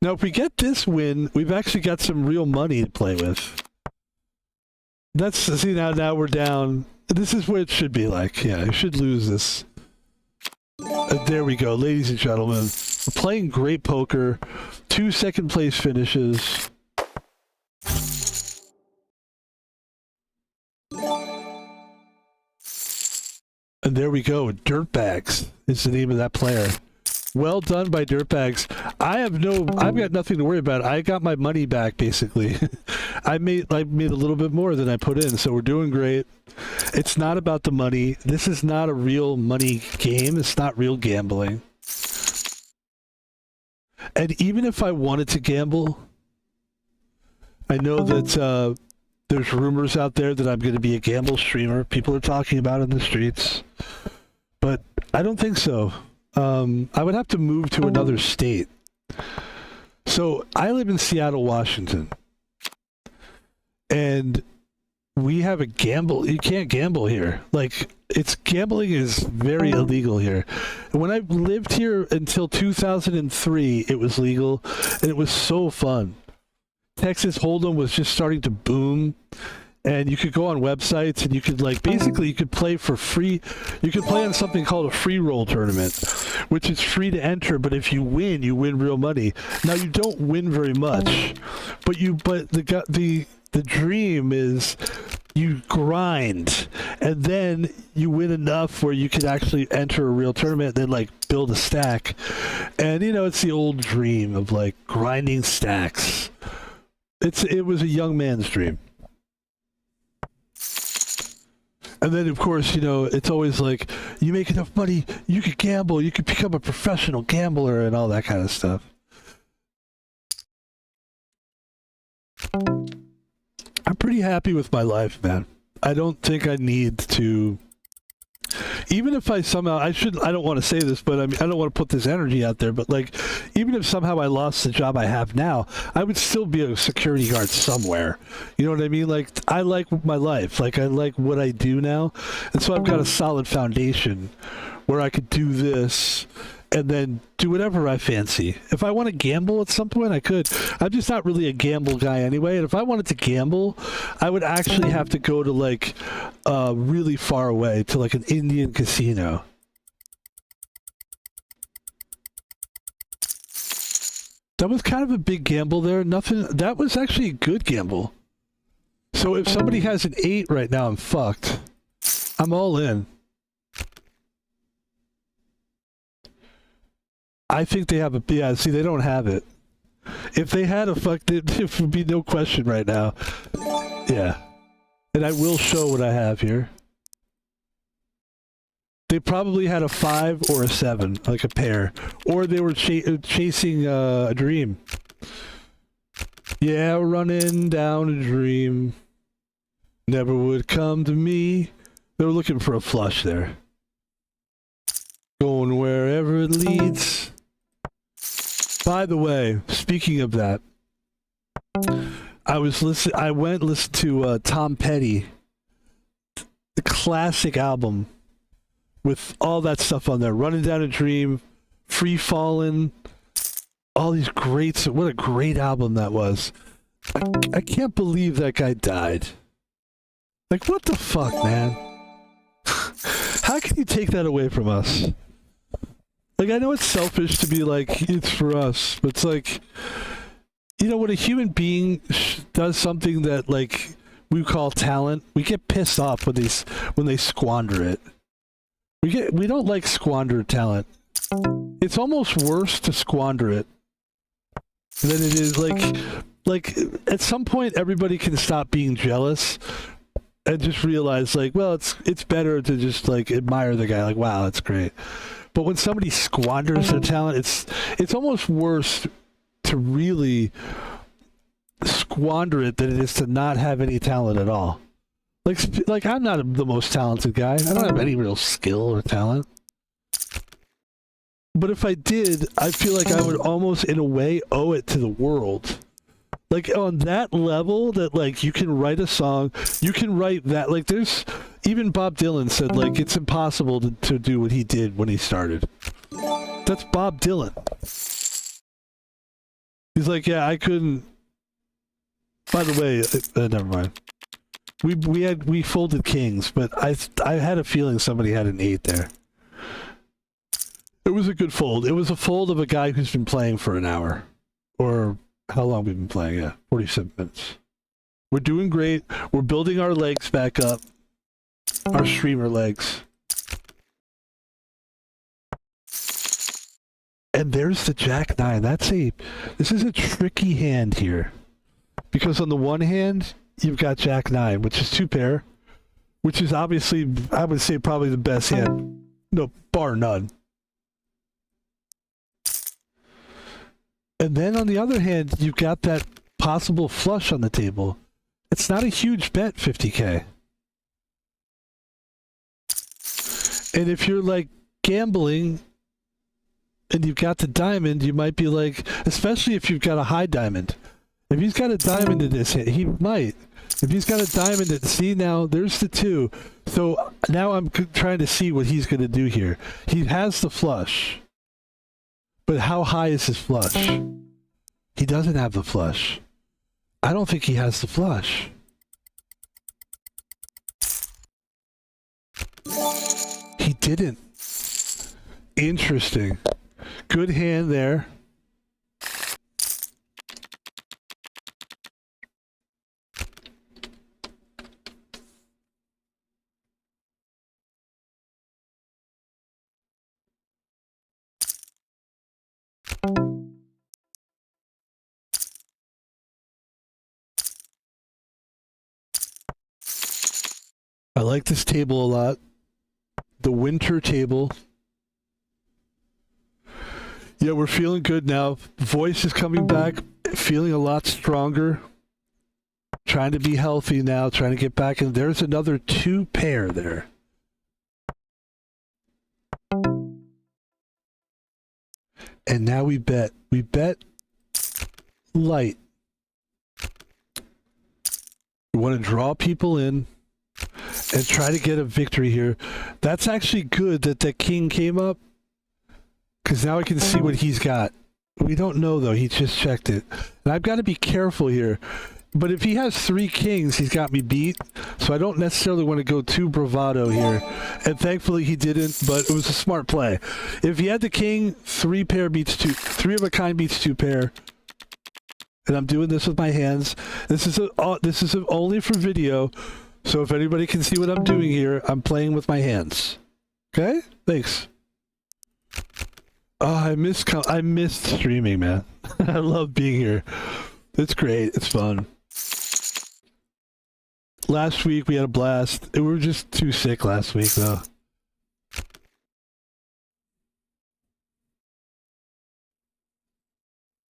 Now, if we get this win, we've actually got some real money to play with. See, now we're down. This is what it should be like. Yeah, I should lose this. There we go, ladies and gentlemen. We're playing great poker. 2 second place finishes. And there we go. Dirtbags is the name of that player. Well done by Dirtbags. I've got nothing to worry about. I got my money back, basically. I made a little bit more than I put in, so we're doing great. It's not about the money. This is not a real money game. It's not real gambling. And even if I wanted to gamble, I know that there's rumors out there that I'm going to be a gamble streamer. People are talking about it in the streets. But I don't think so. I would have to move to another state. So I live in Seattle, Washington. And we have a gamble. You can't gamble here. Gambling is very illegal here. When I lived here until 2003, it was legal, and it was so fun. Texas Hold'em was just starting to boom. And you could go on websites and you could you could play for free. You could play on something called a free roll tournament, which is free to enter, but if you win real money. Now you don't win very much, but the dream is you grind and then you win enough where you can actually enter a real tournament and then build a stack. And it's the old dream of grinding stacks. It was a young man's dream. And then, of course, it's always you make enough money, you could gamble, you could become a professional gambler and all that kind of stuff. I'm pretty happy with my life, man. I don't think I need to... Even if I somehow... I don't want to say this, but I don't want to put this energy out there, but even if somehow I lost the job I have now, I would still be a security guard somewhere. You know what I mean? I like my life. I like what I do now. And so I've got a solid foundation where I could do this and then do whatever I fancy. If I want to gamble at some point, I could. I'm just not really a gamble guy anyway. And if I wanted to gamble, I would actually have to go to like really far away to like an Indian casino. That was kind of a big gamble there. Nothing. That was actually a good gamble. So if somebody has an 8 right now, I'm fucked. I'm all in. I think they have a... Yeah, see, they don't have it. If they had a fuck, there would be no question right now. Yeah. And I will show what I have here. They probably had a 5 or a 7, like a pair. Or they were chasing a dream. Yeah, running down a dream. Never would come to me. They were looking for a flush there. Going wherever it leads. By the way, speaking of that, I went and listened to Tom Petty, the classic album with all that stuff on there. Running Down a Dream, Free Fallin', all these greats. What a great album that was. I can't believe that guy died. Like, what the fuck, man? How can you take that away from us? Like, I know it's selfish to be like, it's for us, but it's like, you know, when a human being does something that, like, we call talent, we get pissed off when they squander it. We don't like squander talent. It's almost worse to squander it than it is, like, at some point, everybody can stop being jealous and just realize, like, well, it's better to just, like, admire the guy, like, wow, that's great. But when somebody squanders their talent, it's almost worse to really squander it than it is to not have any talent at all. Like I'm not the most talented guy. I don't have any real skill or talent. But if I did, I feel like I would almost, in a way, owe it to the world. Like, on that level, that, like, you can write a song, you can write that, like, there's, even Bob Dylan said, like, it's impossible to do what he did when he started. That's Bob Dylan. He's like, yeah, I couldn't, by the way, never mind. We folded kings, but I had a feeling somebody had an 8 there. It was a good fold. It was a fold of a guy who's been playing for an hour. Or how long we've been playing? Yeah, 47 minutes. We're doing great. We're building our legs back up. Our streamer legs. And there's the Jack 9. This is a tricky hand here. Because on the one hand, you've got Jack 9, which is 2 pair. Which is obviously, I would say, probably the best hand. No, bar none. And then on the other hand, you've got that possible flush on the table. It's not a huge bet, 50K. And if you're like gambling and you've got the diamond, you might be like, especially if you've got a high diamond. If he's got a diamond in this hand, he might. If he's got a diamond, see now, there's the 2. So now I'm trying to see what he's going to do here. He has the flush. But how high is his flush? He doesn't have the flush. I don't think he has the flush. He didn't. Interesting. Good hand there. I like this table a lot. The winter table. Yeah, we're feeling good now. Voice is coming back, feeling a lot stronger. Trying to be healthy now, trying to get back. And there's another 2 pair there. And now we bet. We bet light. We want to draw people in and try to get a victory here. That's actually good that the king came up. Because now I can see what he's got. We don't know, though. He just checked it. And I've got to be careful here. But if he has 3 kings, he's got me beat. So I don't necessarily want to go too bravado here. And thankfully he didn't, but it was a smart play. If he had the king, 3 pair beats 2. 3 of a kind beats 2 pair. And I'm doing this with my hands. This is only for video. So if anybody can see what I'm doing here, I'm playing with my hands. Okay? Thanks. Oh, I missed streaming, man. I love being here. It's great. It's fun. Last week we had a blast. We were just too sick last week, though.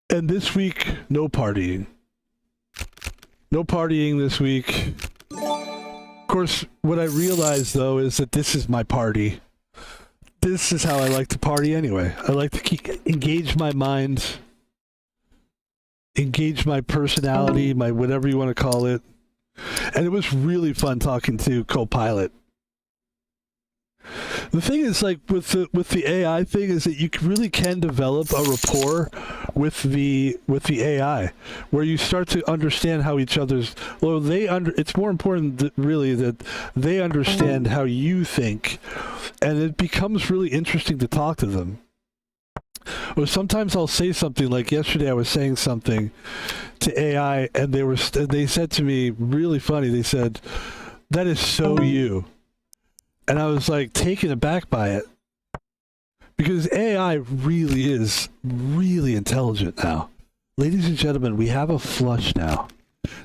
And this week, no partying. No partying this week. Of course, what I realized, though, is that this is my party. This is how I like to party anyway. I like to engage my mind, engage my personality, my whatever you want to call it. And it was really fun talking to Copilot. The thing is, like, with the AI thing, is that you really can develop a rapport with the AI, where you start to understand how each other's. Well, it's more important really that they understand how you think, and it becomes really interesting to talk to them. Or sometimes I'll say something like yesterday. I was saying something to AI, and they said to me, really funny. They said, "That is so you." And I was like taken aback by it, because AI really is really intelligent now. Ladies and gentlemen, we have a flush now.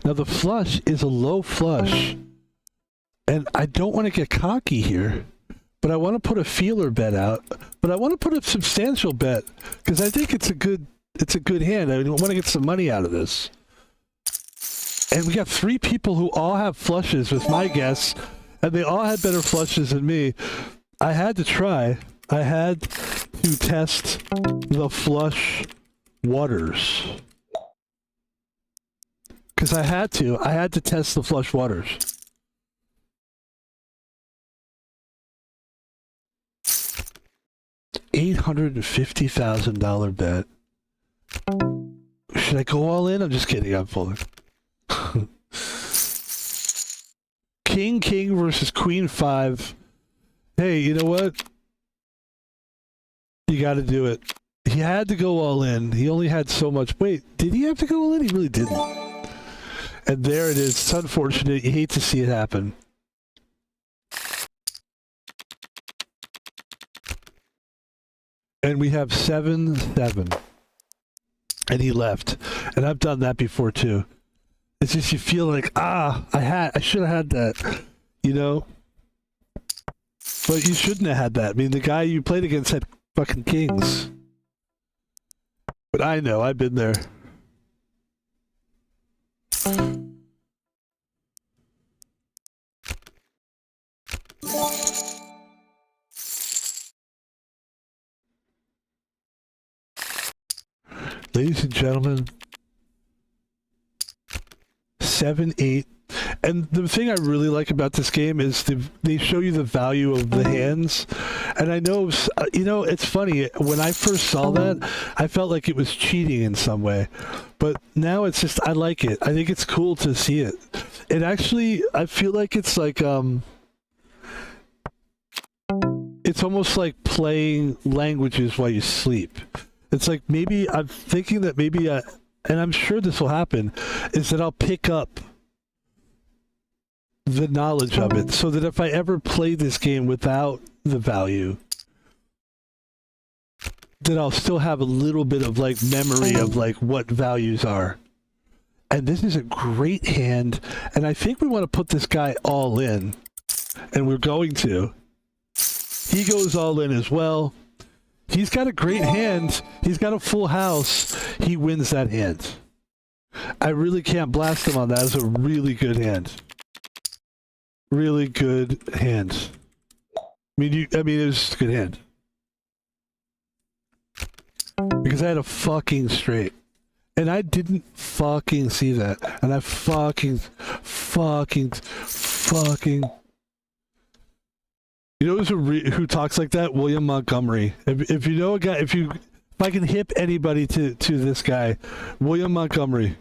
Now the flush is a low flush, and I don't want to get cocky here, but I want to put a feeler bet out. But I want to put a substantial bet, because I think it's a good hand. I want to get some money out of this. And we got 3 people who all have flushes with my guess. And they all had better flushes than me. I had to try. I had to test the flush waters. Because I had to. I had to test the flush waters. $850,000 bet. Should I go all in? I'm just kidding. I'm folding. King versus Queen 5. Hey, you know what? You got to do it. He had to go all in. He only had so much. Wait, did he have to go all in? He really didn't. And there it is. It's unfortunate. You hate to see it happen. And we have 7-7. And he left. And I've done that before too. It's just you feel like, I should have had that, you know? But you shouldn't have had that. I mean, the guy you played against had fucking kings. But I know, I've been there. Ladies and gentlemen, 7-8. And the thing I really like about this game is they show you the value of the hands. And I know, you know, it's funny. When I first saw that, I felt like it was cheating in some way. But now it's just, I like it. I think it's cool to see it. It actually, I feel like it's like, it's almost like playing languages while you sleep. It's like maybe, I'm thinking that maybe and I'm sure this will happen, is that I'll pick up the knowledge of it, so that if I ever play this game without the value, then I'll still have a little bit of like memory of like what values are. And this is a great hand, and I think we want to put this guy all in, and we're going to. He goes all in as well. He's got a great hand. He's got a full house. He wins that hand. I really can't blast him on that. It's a really good hand. Really good hand. I mean, it was a good hand. Because I had a fucking straight. And I didn't fucking see that. And I fucking You know who talks like that? William Montgomery. If you know a guy, if I can hip anybody to this guy, William Montgomery.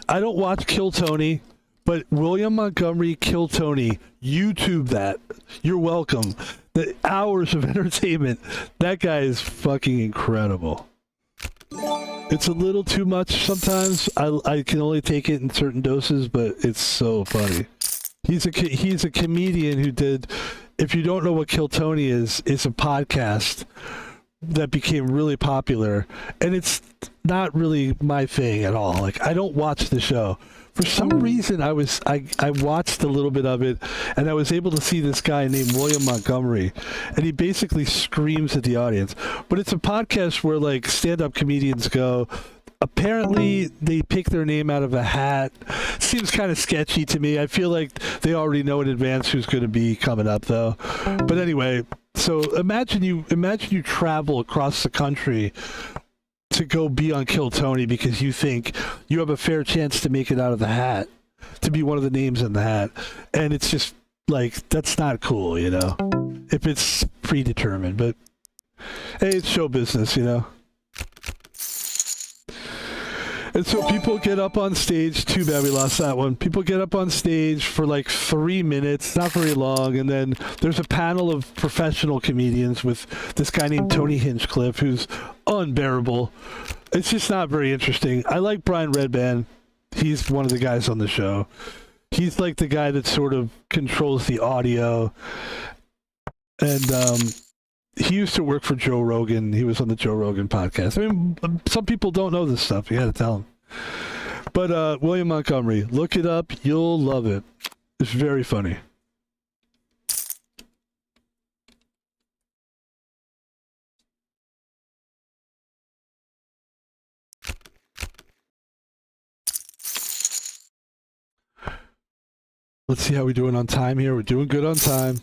I don't watch Kill Tony, but William Montgomery Kill Tony. YouTube that. You're welcome. The hours of entertainment. That guy is fucking incredible. It's a little too much sometimes. I can only take it in certain doses, but it's so funny. He's a comedian who did. If you don't know what Kill Tony is, it's a podcast that became really popular, and it's not really my thing at all. Like, I don't watch the show. For some reason, I watched a little bit of it, and I was able to see this guy named William Montgomery, and he basically screams at the audience. But it's a podcast where, like, stand-up comedians go. Apparently, they pick their name out of a hat. Seems kind of sketchy to me. I feel like they already know in advance who's going to be coming up, though. But anyway, so imagine you travel across the country to go be on Kill Tony because you think you have a fair chance to make it out of the hat, to be one of the names in the hat. And it's just like, that's not cool, you know, if it's predetermined. But hey, it's show business, you know. And so people get up on stage. Too bad we lost that one. People get up on stage for like 3 minutes, not very long, and then there's a panel of professional comedians with this guy named Tony Hinchcliffe, who's unbearable. It's just not very interesting. I like Brian Redband. He's one of the guys on the show. He's like the guy that sort of controls the audio. And he used to work for Joe Rogan. He was on the Joe Rogan podcast. I mean, some people don't know this stuff. You got to tell them. But William Montgomery, look it up. You'll love it. It's very funny. Let's see how we're doing on time here. We're doing good on time.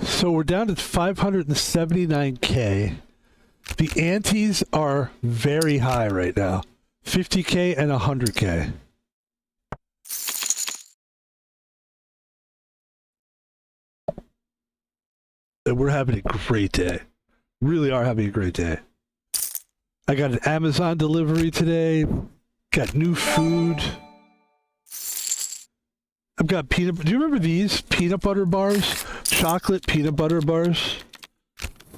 So we're down to 579K. The antes are very high right now. 50K and 100K. And we're having a great day. Really are having a great day. I got an Amazon delivery today. Got new food. I've got peanut. Do you remember these peanut butter bars? Chocolate peanut butter bars.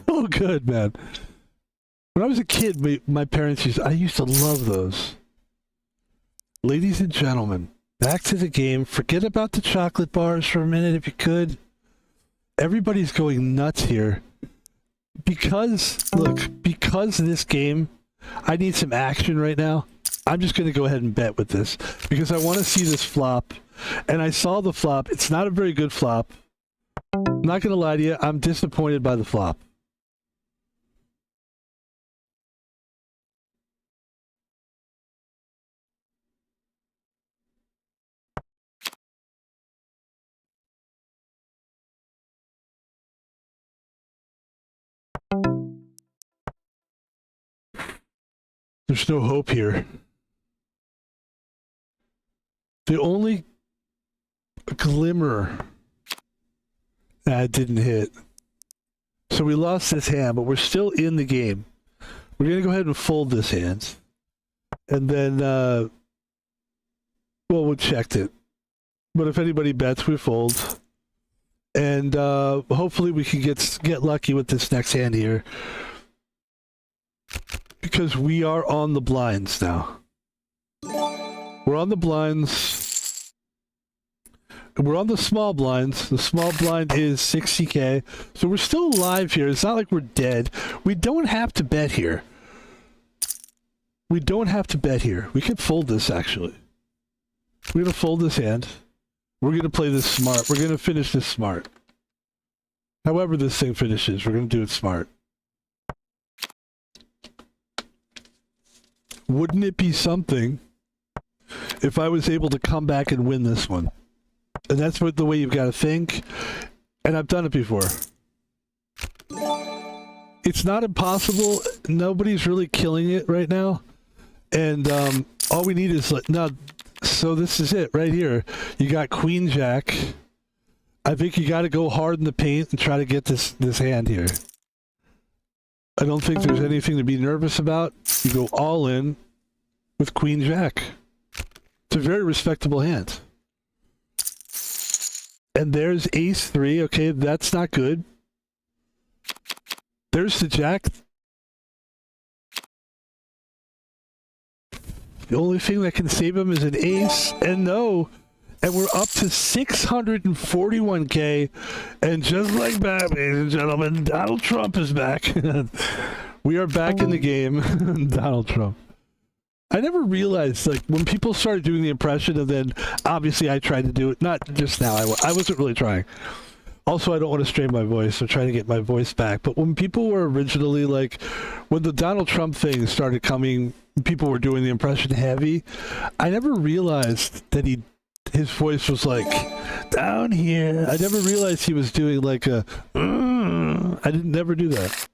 Oh, good, man. When I was a kid, my parents I used to love those. Ladies and gentlemen, back to the game. Forget about the chocolate bars for a minute, if you could. Everybody's going nuts here. Because this game, I need some action right now. I'm just going to go ahead and bet with this because I want to see this flop. And I saw the flop. It's not a very good flop. I'm not going to lie to you. I'm disappointed by the flop. There's no hope here. The only glimmer didn't hit. So we lost this hand, but we're still in the game. We're going to go ahead and fold this hand. And then, we'll check it. But if anybody bets, we fold. And hopefully we can get lucky with this next hand here. Because we are on the blinds now. We're on the blinds. We're on the small blinds. The small blind is 60K. So we're still alive here. It's not like we're dead. We don't have to bet here. We don't have to bet here. We could fold this, actually. We're going to fold this hand. We're going to play this smart. We're going to finish this smart. However this thing finishes, we're going to do it smart. Wouldn't it be something if I was able to come back and win this one? And that's the way you've got to think. And I've done it before. It's not impossible. Nobody's really killing it right now. And all we need is like now. So this is it right here. You got Queen Jack. I think you got to go hard in the paint and try to get this hand here. I don't think there's anything to be nervous about. You go all in with Queen Jack. It's a very respectable hand. And there's Ace 3. Okay, that's not good. There's the Jack. The only thing that can save him is an Ace. And no. And we're up to 641K. And just like that, ladies and gentlemen, Donald Trump is back. We are back in the game. Donald Trump. I never realized, like, when people started doing the impression, and then obviously I tried to do it. Not just now. I wasn't really trying. Also, I don't want to strain my voice. I'm trying to get my voice back. But when people were originally, like, when the Donald Trump thing started coming, people were doing the impression heavy. I never realized that his voice was like down here. I never realized he was doing like a. I didn't never do that.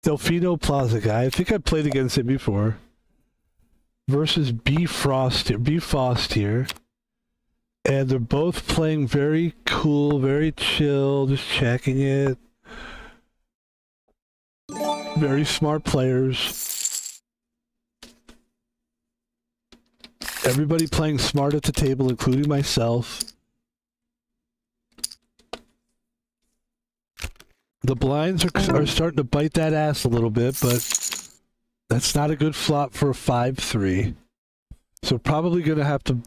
Delfino Plaza guy. I think I played against him before. Versus B Frost here. And they're both playing very cool, very chill, just checking it. Very smart players. Everybody playing smart at the table, including myself. The blinds are starting to bite that ass a little bit, but that's not a good flop for a 5-3. So probably going to have to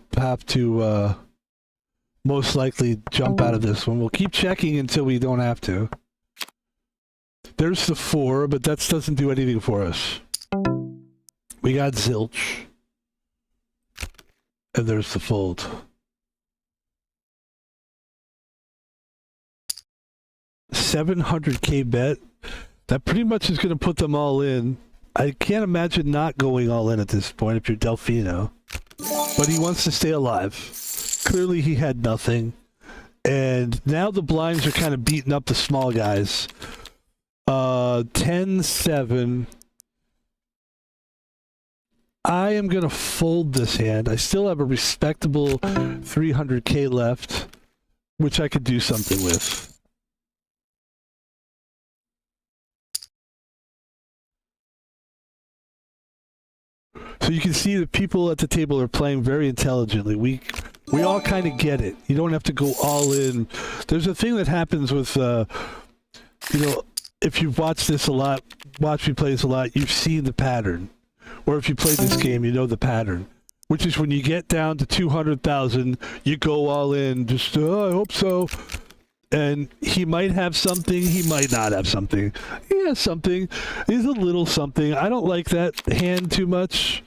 most likely jump out of this one. We'll keep checking until we don't have to. There's the 4, but that doesn't do anything for us. We got zilch. And there's the fold. 700K bet. That pretty much is going to put them all in. I can't imagine not going all in at this point if you're Delfino. But he wants to stay alive. Clearly he had nothing. And now the blinds are kind of beating up the small guys. 10-7. I am going to fold this hand. I still have a respectable 300K left, which I could do something with. So you can see that people at the table are playing very intelligently. We all kind of get it. You don't have to go all in. There's a thing that happens with, if you've watched this a lot, watched me play this a lot, you've seen the pattern. Or if you play this game, you know the pattern. Which is when you get down to 200,000, you go all in. Just, I hope so. And he might have something, he might not have something. He has something. He's a little something. I don't like that hand too much.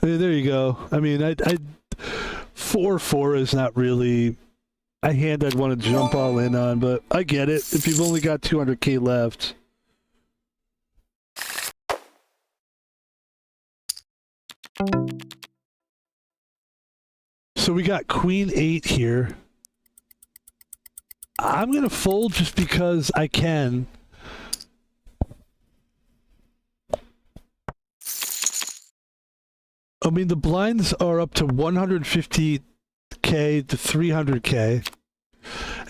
There you go. I mean, 4-4 is not really a hand I'd want to jump all in on, but I get it. If you've only got 200K left. So we got Queen 8 here. I'm going to fold just because I can. I mean, the blinds are up to 150K to 300K.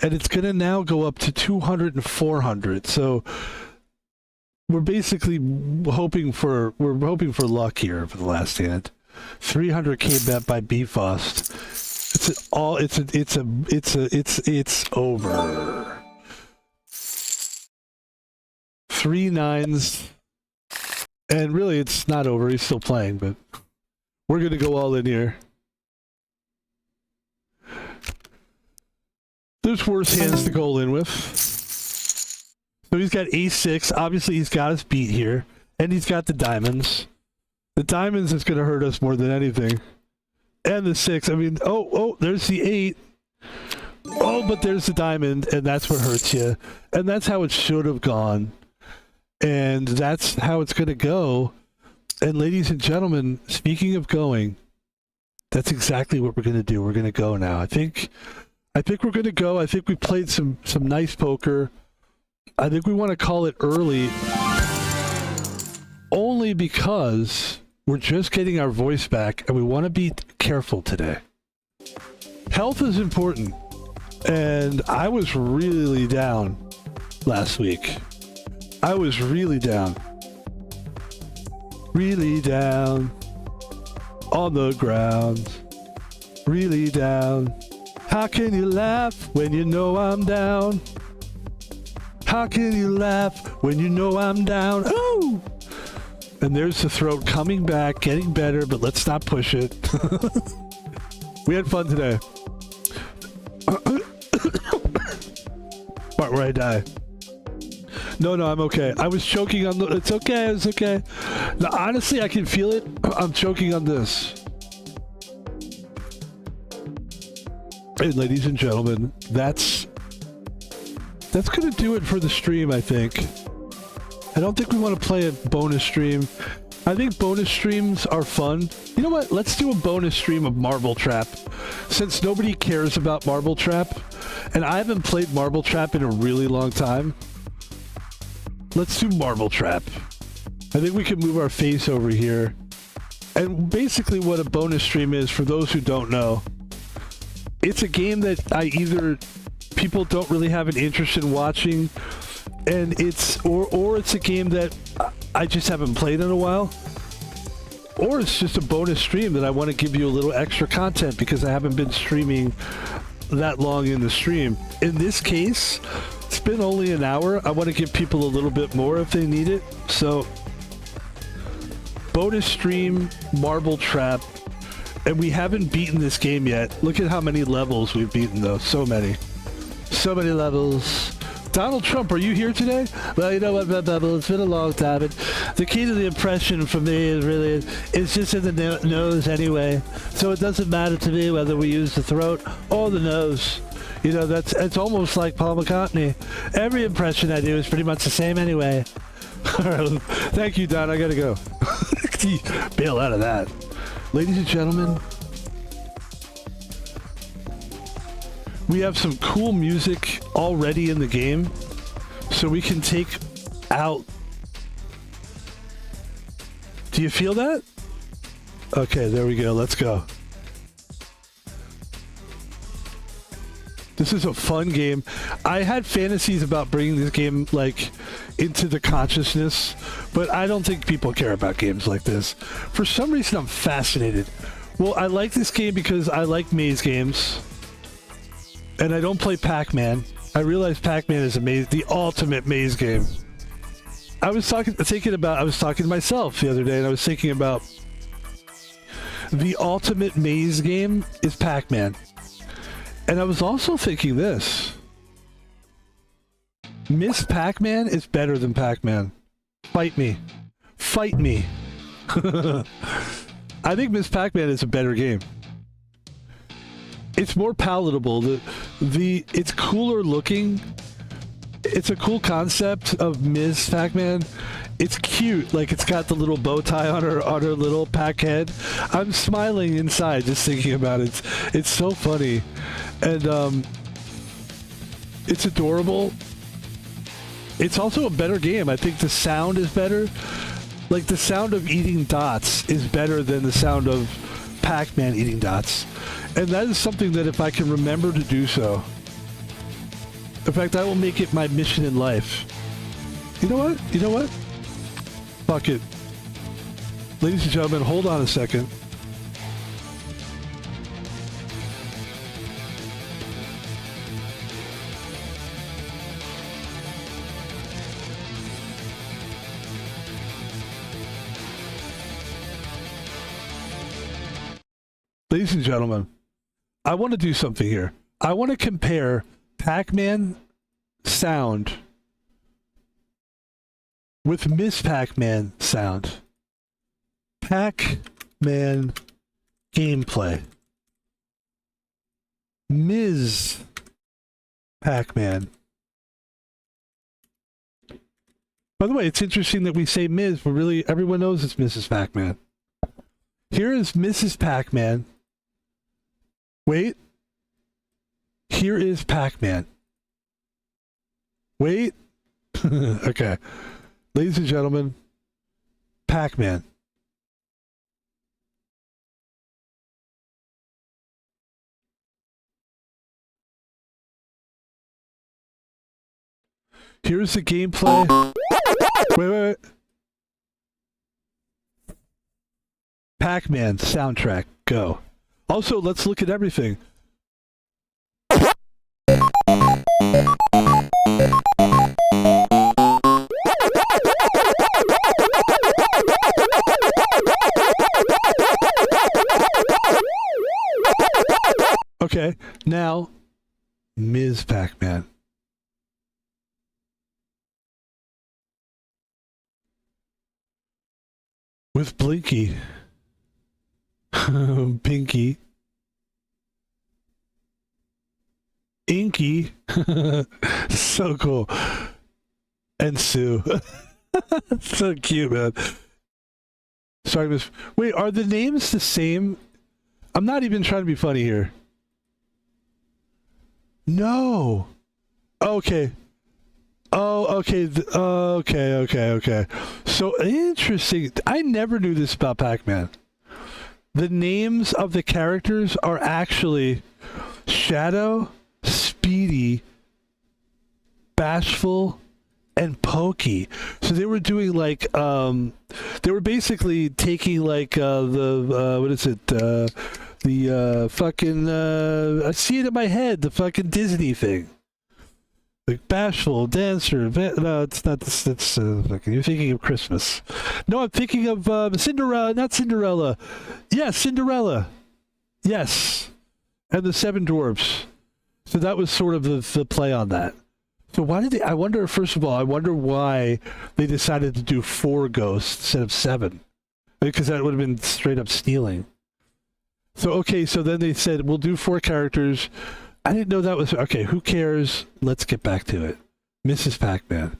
And it's going to now go up to 200 and 400. So we're basically hoping for luck here for the last hand. 300K bet by Bfost. It's over. 3 9s. And really it's not over, he's still playing, but we're gonna go all in here. There's worse hands to go all in with. So he's got ace-6, obviously he's got us beat here, and he's got the diamonds. The diamonds is gonna hurt us more than anything. And the 6, I mean, oh, there's the 8. Oh, but there's the diamond, and that's what hurts you. And that's how it should have gone. And that's how it's going to go. And ladies and gentlemen, speaking of going, that's exactly what we're going to do. We're going to go now. I think we're going to go. I think we played some nice poker. I think we want to call it early only because we're just getting our voice back and we want to be careful today. Health is important. And I was really down last week. I was really down. Really down. On the ground. Really down. How can you laugh when you know I'm down? How can you laugh when you know I'm down? Ooh! And there's the throat coming back, getting better, but let's not push it. We had fun today. Part where I die. No, I'm okay. I was choking on the... It's okay, it's okay. Now, honestly, I can feel it. I'm choking on this. And ladies and gentlemen, that's going to do it for the stream, I think. I don't think we want to play a bonus stream. I think bonus streams are fun. You know what? Let's do a bonus stream of Marble Trap. Since nobody cares about Marble Trap, and I haven't played Marble Trap in a really long time, let's do Marble Trap. I think we can move our face over here. And basically what a bonus stream is, for those who don't know, it's a game that people don't really have an interest in watching, and it's a game that I just haven't played in a while, or it's just a bonus stream that I want to give you a little extra content because I haven't been streaming that long in the stream. In this case, it's been only an hour. I want to give people a little bit more if they need it. So, bonus stream, Marble Trap, and we haven't beaten this game yet. Look at how many levels we've beaten, though. So many. So many levels. Donald Trump, are you here today? Well, you know what, Pebble, it's been a long time. And the key to the impression for me is really, it's just in the nose anyway. So it doesn't matter to me whether we use the throat or the nose. You know, it's almost like Paul McCartney. Every impression I do is pretty much the same anyway. Thank you, Don. I gotta go. Bail out of that. Ladies and gentlemen, we have some cool music already in the game, so we can take out... Do you feel that? Okay, there we go. Let's go. This is a fun game. I had fantasies about bringing this game, like, into the consciousness, but I don't think people care about games like this. For some reason, I'm fascinated. Well, I like this game because I like maze games. And I don't play Pac-Man. I realize Pac-Man is the ultimate maze game. I was talking to myself the other day, and I was thinking about the ultimate maze game is Pac-Man. And I was also thinking this. Miss Pac-Man is better than Pac-Man. Fight me. Fight me. I think Miss Pac-Man is a better game. It's more palatable. It's cooler looking. It's a cool concept of Ms. Pac-Man. It's cute. Like, it's got the little bow tie on her little pack head. I'm smiling inside just thinking about it. It's so funny. And it's adorable. It's also a better game. I think the sound is better. Like, the sound of eating dots is better than the sound of Pac-Man eating dots. And that is something that if I can remember to do so, in fact, I will make it my mission in life. You know what? You know what? Fuck it. Ladies and gentlemen, hold on a second. Ladies and gentlemen, I want to do something here. I want to compare Pac-Man sound with Miss Pac-Man sound. Pac-Man gameplay. Ms. Pac-Man. By the way, it's interesting that we say Ms., but really everyone knows it's Mrs. Pac-Man. Here is Mrs. Pac-Man. Wait. Here is Pac-Man. Wait. Okay. Ladies and gentlemen, Pac-Man. Here's the gameplay. Wait. Pac-Man soundtrack, go. Also, let's look at everything. Okay, now, Ms. Pac-Man. With Blinky. Pinky. Inky. So cool. And Sue. So cute, man. Sorry, Miss. Wait, are the names the same? I'm not even trying to be funny here. No. Okay. Oh, okay. Okay. So interesting. I never knew this about Pac-Man. The names of the characters are actually Shadow, Speedy, Bashful, and Pokey. So they were doing like they were basically taking like the what is it? The fucking I see it in my head, the fucking Disney thing. Like Bashful, Dancer, no, it's not this. It's fucking. You're thinking of Christmas. No, I'm thinking of Cinderella, not Cinderella. Yes, Cinderella. Yes, and the Seven Dwarfs. So that was sort of the play on that. So why did they? I wonder. First of all, I wonder why they decided to do 4 ghosts instead of 7, because that would have been straight up stealing. So okay, so then they said we'll do 4 characters. I didn't know that was... Okay, who cares? Let's get back to it. Mrs. Pac-Man.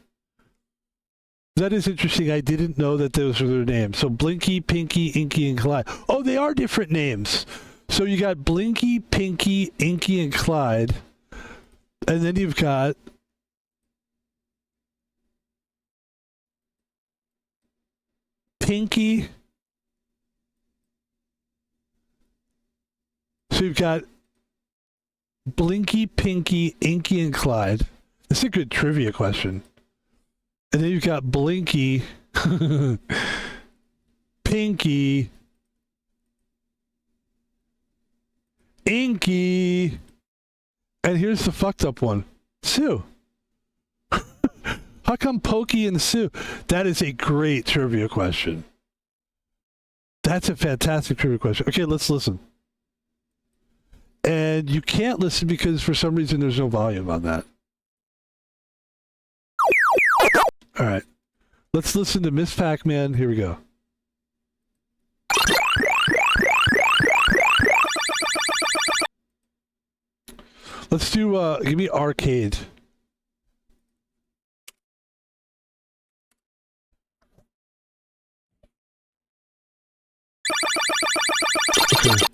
That is interesting. I didn't know that those were their names. So Blinky, Pinky, Inky, and Clyde. Oh, they are different names. So you got Blinky, Pinky, Inky, and Clyde. And then you've got... Pinky. So you've got... Blinky, Pinky, Inky, and Clyde. That's a good trivia question. And then you've got Blinky, Pinky, Inky, and here's the fucked up one. Sue. How come Pokey and Sue? That is a great trivia question. That's a fantastic trivia question. Okay, let's listen. And you can't listen because for some reason there's no volume on that. All right. Let's listen to Miss Pac-Man. Here we go. Let's do, give me arcade. Okay.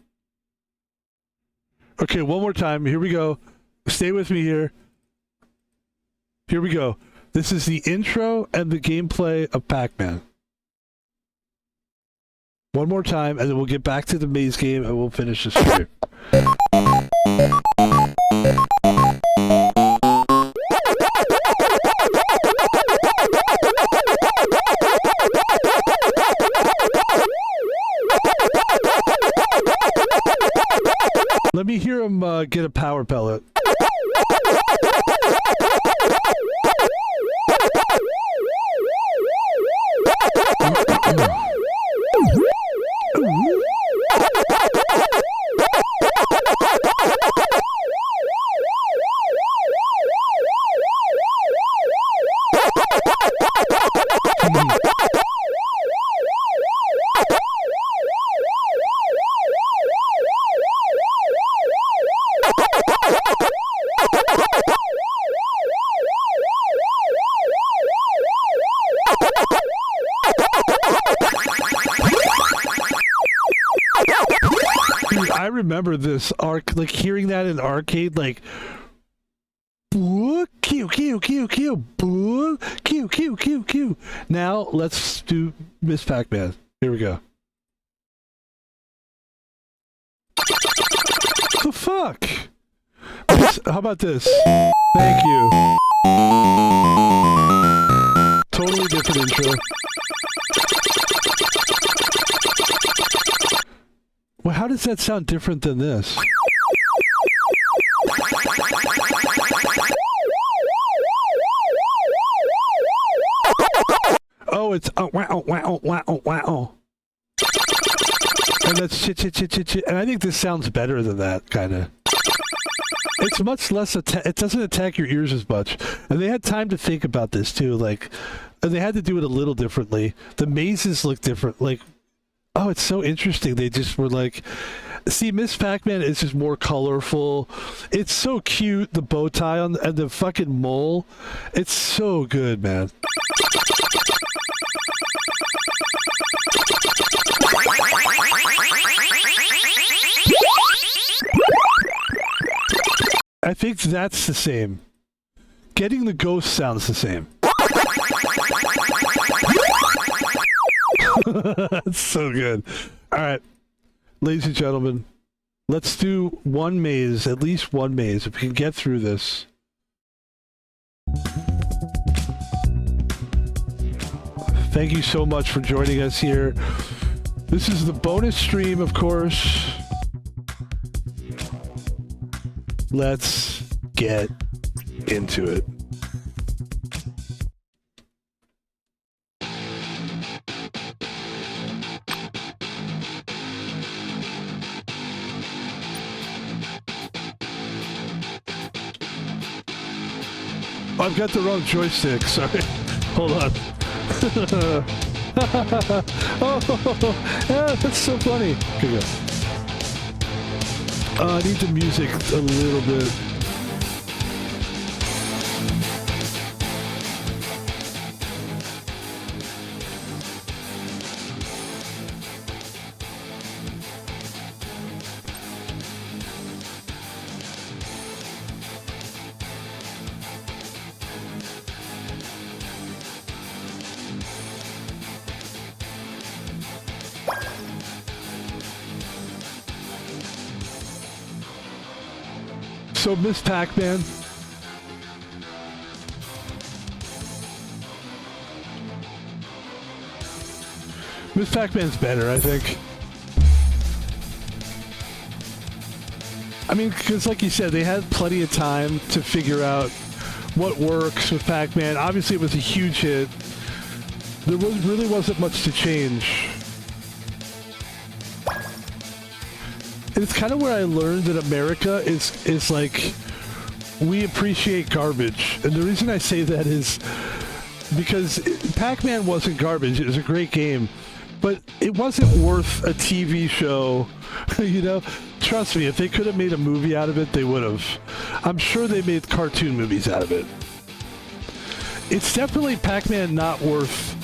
Okay, one more time. Here we go. Stay with me here. Here we go. This is the intro and the gameplay of Pac-Man. One more time, and then we'll get back to the maze game, and we'll finish this stream. Let me hear him get a power pellet. I remember this like hearing that in the arcade, like Q Q Q Q Q Q Q Q. Now let's do Miss Pac-Man. Here we go. The fuck? How about this? Thank you. Totally different intro. Well, how does that sound different than this? Oh, it's wow, wow, wow, wow. And that's chit, chit, chit, chit, chit. And I think this sounds better than that, kind of. It's much less, it doesn't attack your ears as much. And they had time to think about this, too. Like, and they had to do it a little differently. The mazes look different. Like, oh, it's so interesting. They just were like, see, Miss Pac-Man is just more colorful. It's so cute, the bow tie on and the fucking mole. It's so good, man. I think that's the same. Getting the ghost sounds the same. That's so good. All right, ladies and gentlemen, let's do one maze, at least one maze, if we can get through this. Thank you so much for joining us here. This is the bonus stream, of course. Let's get into it. Oh, I've got the wrong joystick, sorry. Hold on. Oh, yeah, that's so funny. Here we go. I need the music a little bit. So, Miss Pac-Man. Miss Pac-Man's better, I think. I mean, because like you said, they had plenty of time to figure out what works with Pac-Man. Obviously, it was a huge hit. There really wasn't much to change. It's kind of where I learned that America is like, we appreciate garbage. And the reason I say that is because Pac-Man wasn't garbage. It was a great game. But it wasn't worth a TV show, you know? Trust me, if they could have made a movie out of it, they would have. I'm sure they made cartoon movies out of it. It's definitely Pac-Man not worth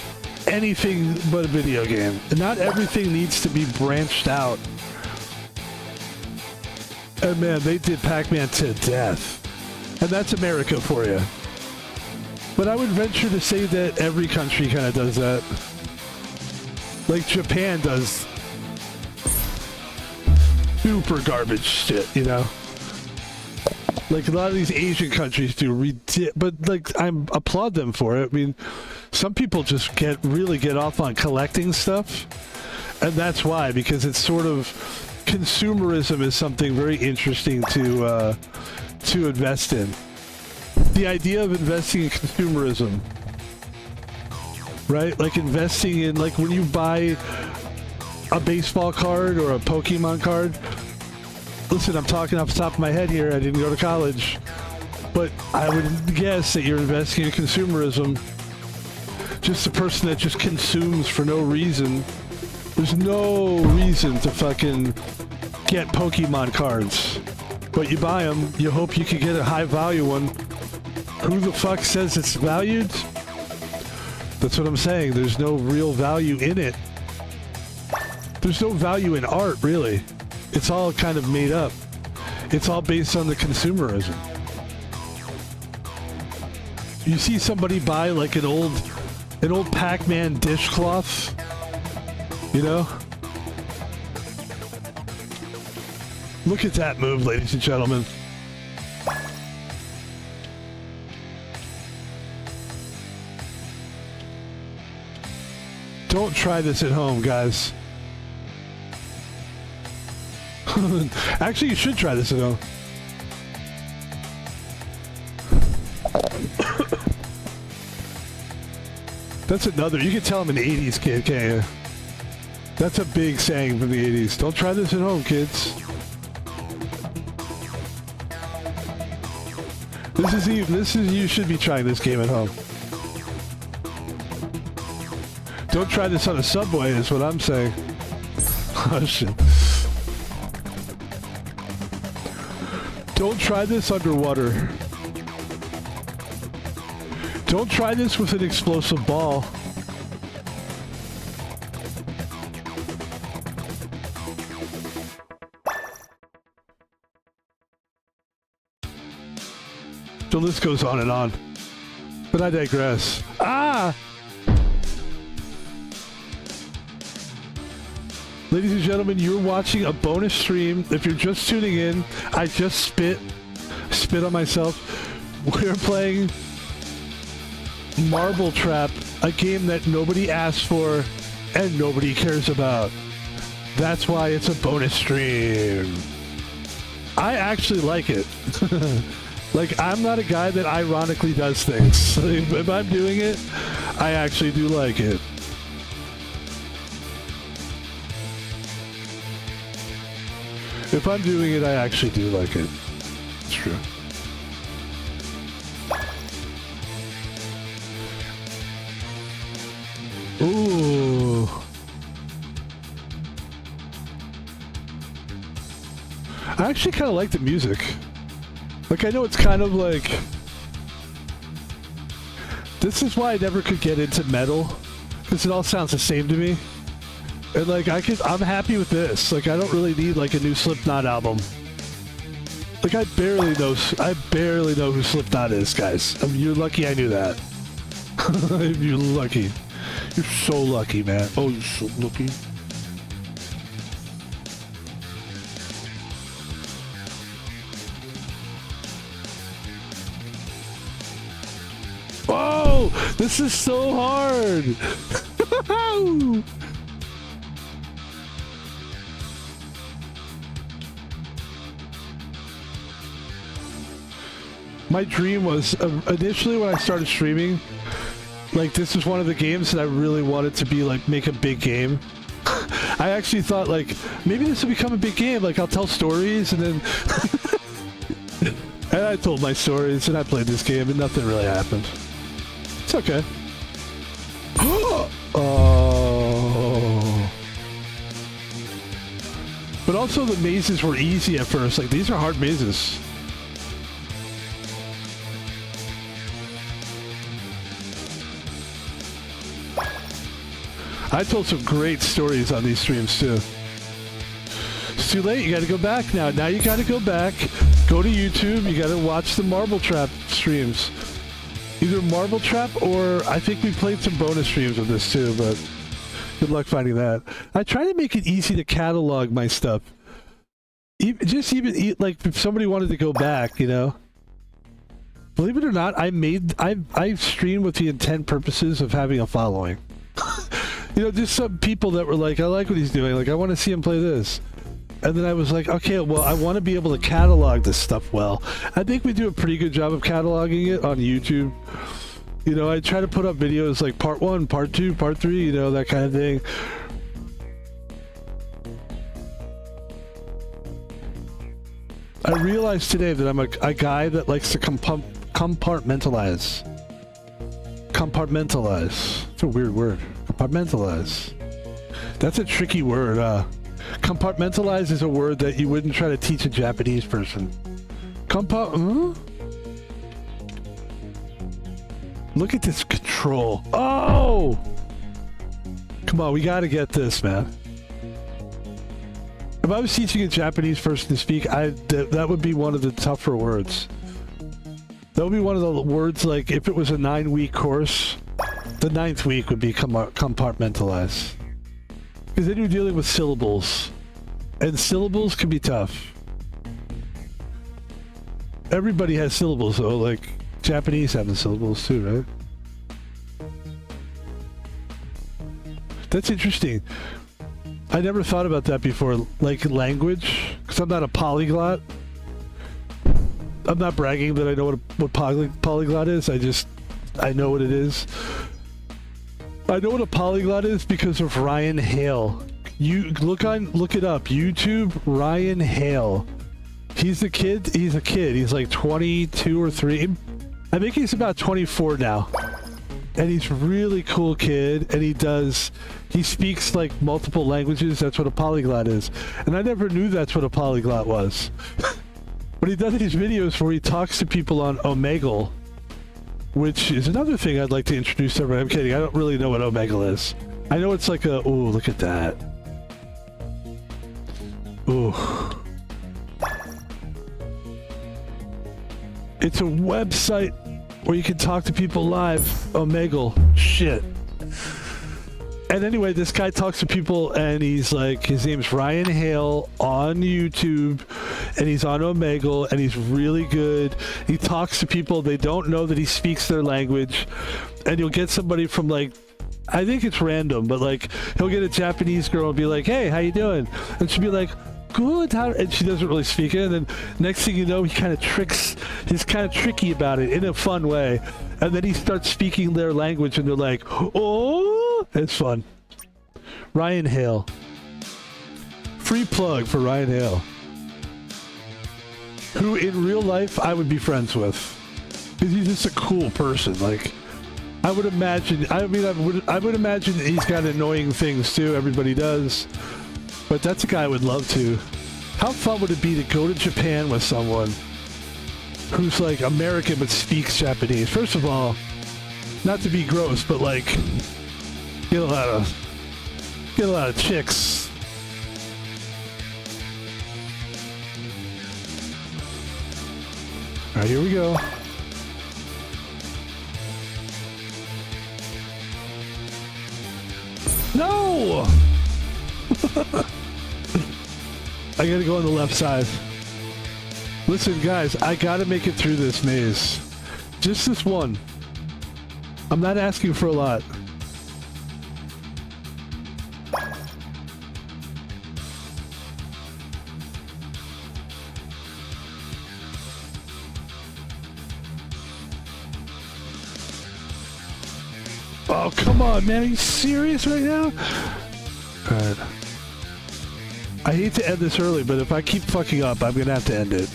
anything but a video game. And not everything needs to be branched out. And man, they did Pac-Man to death. And that's America for you. But I would venture to say that every country kind of does that. Like Japan does super garbage shit, you know? Like a lot of these Asian countries do, but like I applaud them for it. I mean, some people just really get off on collecting stuff. And that's why, because it's sort of... Consumerism is something very interesting to invest in. The idea of investing in consumerism, right? Like investing in, like when you buy a baseball card or a Pokemon card. Listen, I'm talking off the top of my head here. I didn't go to college, but I would guess that you're investing in consumerism. Just a person that just consumes for no reason. There's no reason to fucking get Pokemon cards. But you buy them, you hope you can get a high value one. Who the fuck says it's valued? That's what I'm saying. There's no real value in it. There's no value in art, really. It's all kind of made up. It's all based on the consumerism. You see somebody buy like an old Pacman dishcloth, you know? Look at that move, ladies and gentlemen. Don't try this at home, guys. Actually, you should try this at home. That's another. You can tell I'm an 80s kid, can't you? That's a big saying from the 80s. Don't try this at home, kids. This is you should be trying this game at home. Don't try this on a subway is what I'm saying. Oh shit. Don't try this underwater. Don't try this with an explosive ball. The list goes on and on. But I digress. Ah! Ladies and gentlemen, you're watching a bonus stream. If you're just tuning in, I just spit on myself. We're playing Marble Trap, a game that nobody asked for and nobody cares about. That's why it's a bonus stream. I actually like it. Like, I'm not a guy that ironically does things. If I'm doing it, I actually do like it. If I'm doing it, I actually do like it. It's true. Ooh. I actually kind of like the music. Like, I know it's kind of like... This is why I never could get into metal. Because it all sounds the same to me. And like, I'm happy with this. Like, I don't really need like a new Slipknot album. Like, I barely know who Slipknot is, guys. I mean, you're lucky I knew that. You're lucky. You're so lucky, man. Oh, you're so lucky. Oh, this is so hard. My dream was, initially when I started streaming, like, this was one of the games that I really wanted to be, like, make a big game. I actually thought, like, maybe this will become a big game, like, I'll tell stories, and then... and I told my stories, and I played this game, and nothing really happened. It's okay. Oh. But also the mazes were easy at first, like, these are hard mazes. I told some great stories on these streams too. It's too late, you gotta go back now. Now you gotta go back, go to YouTube, you gotta watch the Marble Trap streams. Either Marble Trap or I think we played some bonus streams of this too, but good luck finding that. I try to make it easy to catalog my stuff. Even like if somebody wanted to go back, you know. Believe it or not, I streamed with the intent purposes of having a following. You know, just some people that were like, I like what he's doing, like I want to see him play this. And then I was like, okay, well, I want to be able to catalog this stuff well. I think we do a pretty good job of cataloging it on YouTube. You know, I try to put up videos like part 1, part 2, part 3, you know, that kind of thing. I realized today that I'm a guy that likes to compartmentalize. Compartmentalize. It's a weird word. Compartmentalize. That's a tricky word. Compartmentalize is a word that you wouldn't try to teach a Japanese person. Look at this control. Oh! Come on, we gotta get this, man. If I was teaching a Japanese person to speak, that would be one of the tougher words. That would be one of the words, like, if it was a 9-week course, the 9th week would be compartmentalized. Because then you're dealing with syllables. And syllables can be tough. Everybody has syllables, though. Like, Japanese have the syllables, too, right? That's interesting. I never thought about that before. Like, language. Because I'm not a polyglot. I'm not bragging that I know what polyglot is. I know what it is. I know what a polyglot is because of Ryan Hale. You look it up. YouTube, Ryan Hale. He's a kid. He's like 22 or 3. I think he's about 24 now. And he's a really cool kid. And he speaks like multiple languages. That's what a polyglot is. And I never knew that's what a polyglot was. But he does these videos where he talks to people on Omegle, which is another thing I'd like to introduce to everyone. I'm kidding. I don't really know what Omegle is. I know it's like a... Ooh, look at that. Ooh. It's a website where you can talk to people live. Omegle. Shit. And anyway, this guy talks to people and he's like, his name's Ryan Hale on YouTube and he's on Omegle and he's really good. He talks to people. They don't know that he speaks their language. And you'll get somebody from like, I think it's random, but like he'll get a Japanese girl and be like, hey, how you doing? And she'll be like, good. And she doesn't really speak it. And then next thing you know, he's kind of tricky about it in a fun way. And then he starts speaking their language and they're like, oh, it's fun. Ryan Hale. Free plug for Ryan Hale. Who in real life I would be friends with. Because he's just a cool person. Like, I would imagine that he's got annoying things too. Everybody does. But that's a guy I would love to. How fun would it be to go to Japan with someone who's like American but speaks Japanese? First of all, not to be gross, but like get a lot of chicks. All right, here we go. No! I gotta go on the left side. Listen, guys, I gotta make it through this maze. Just this one. I'm not asking for a lot. Oh, come on, man. Are you serious right now? Alright. I hate to end this early, but if I keep fucking up, I'm gonna have to end it.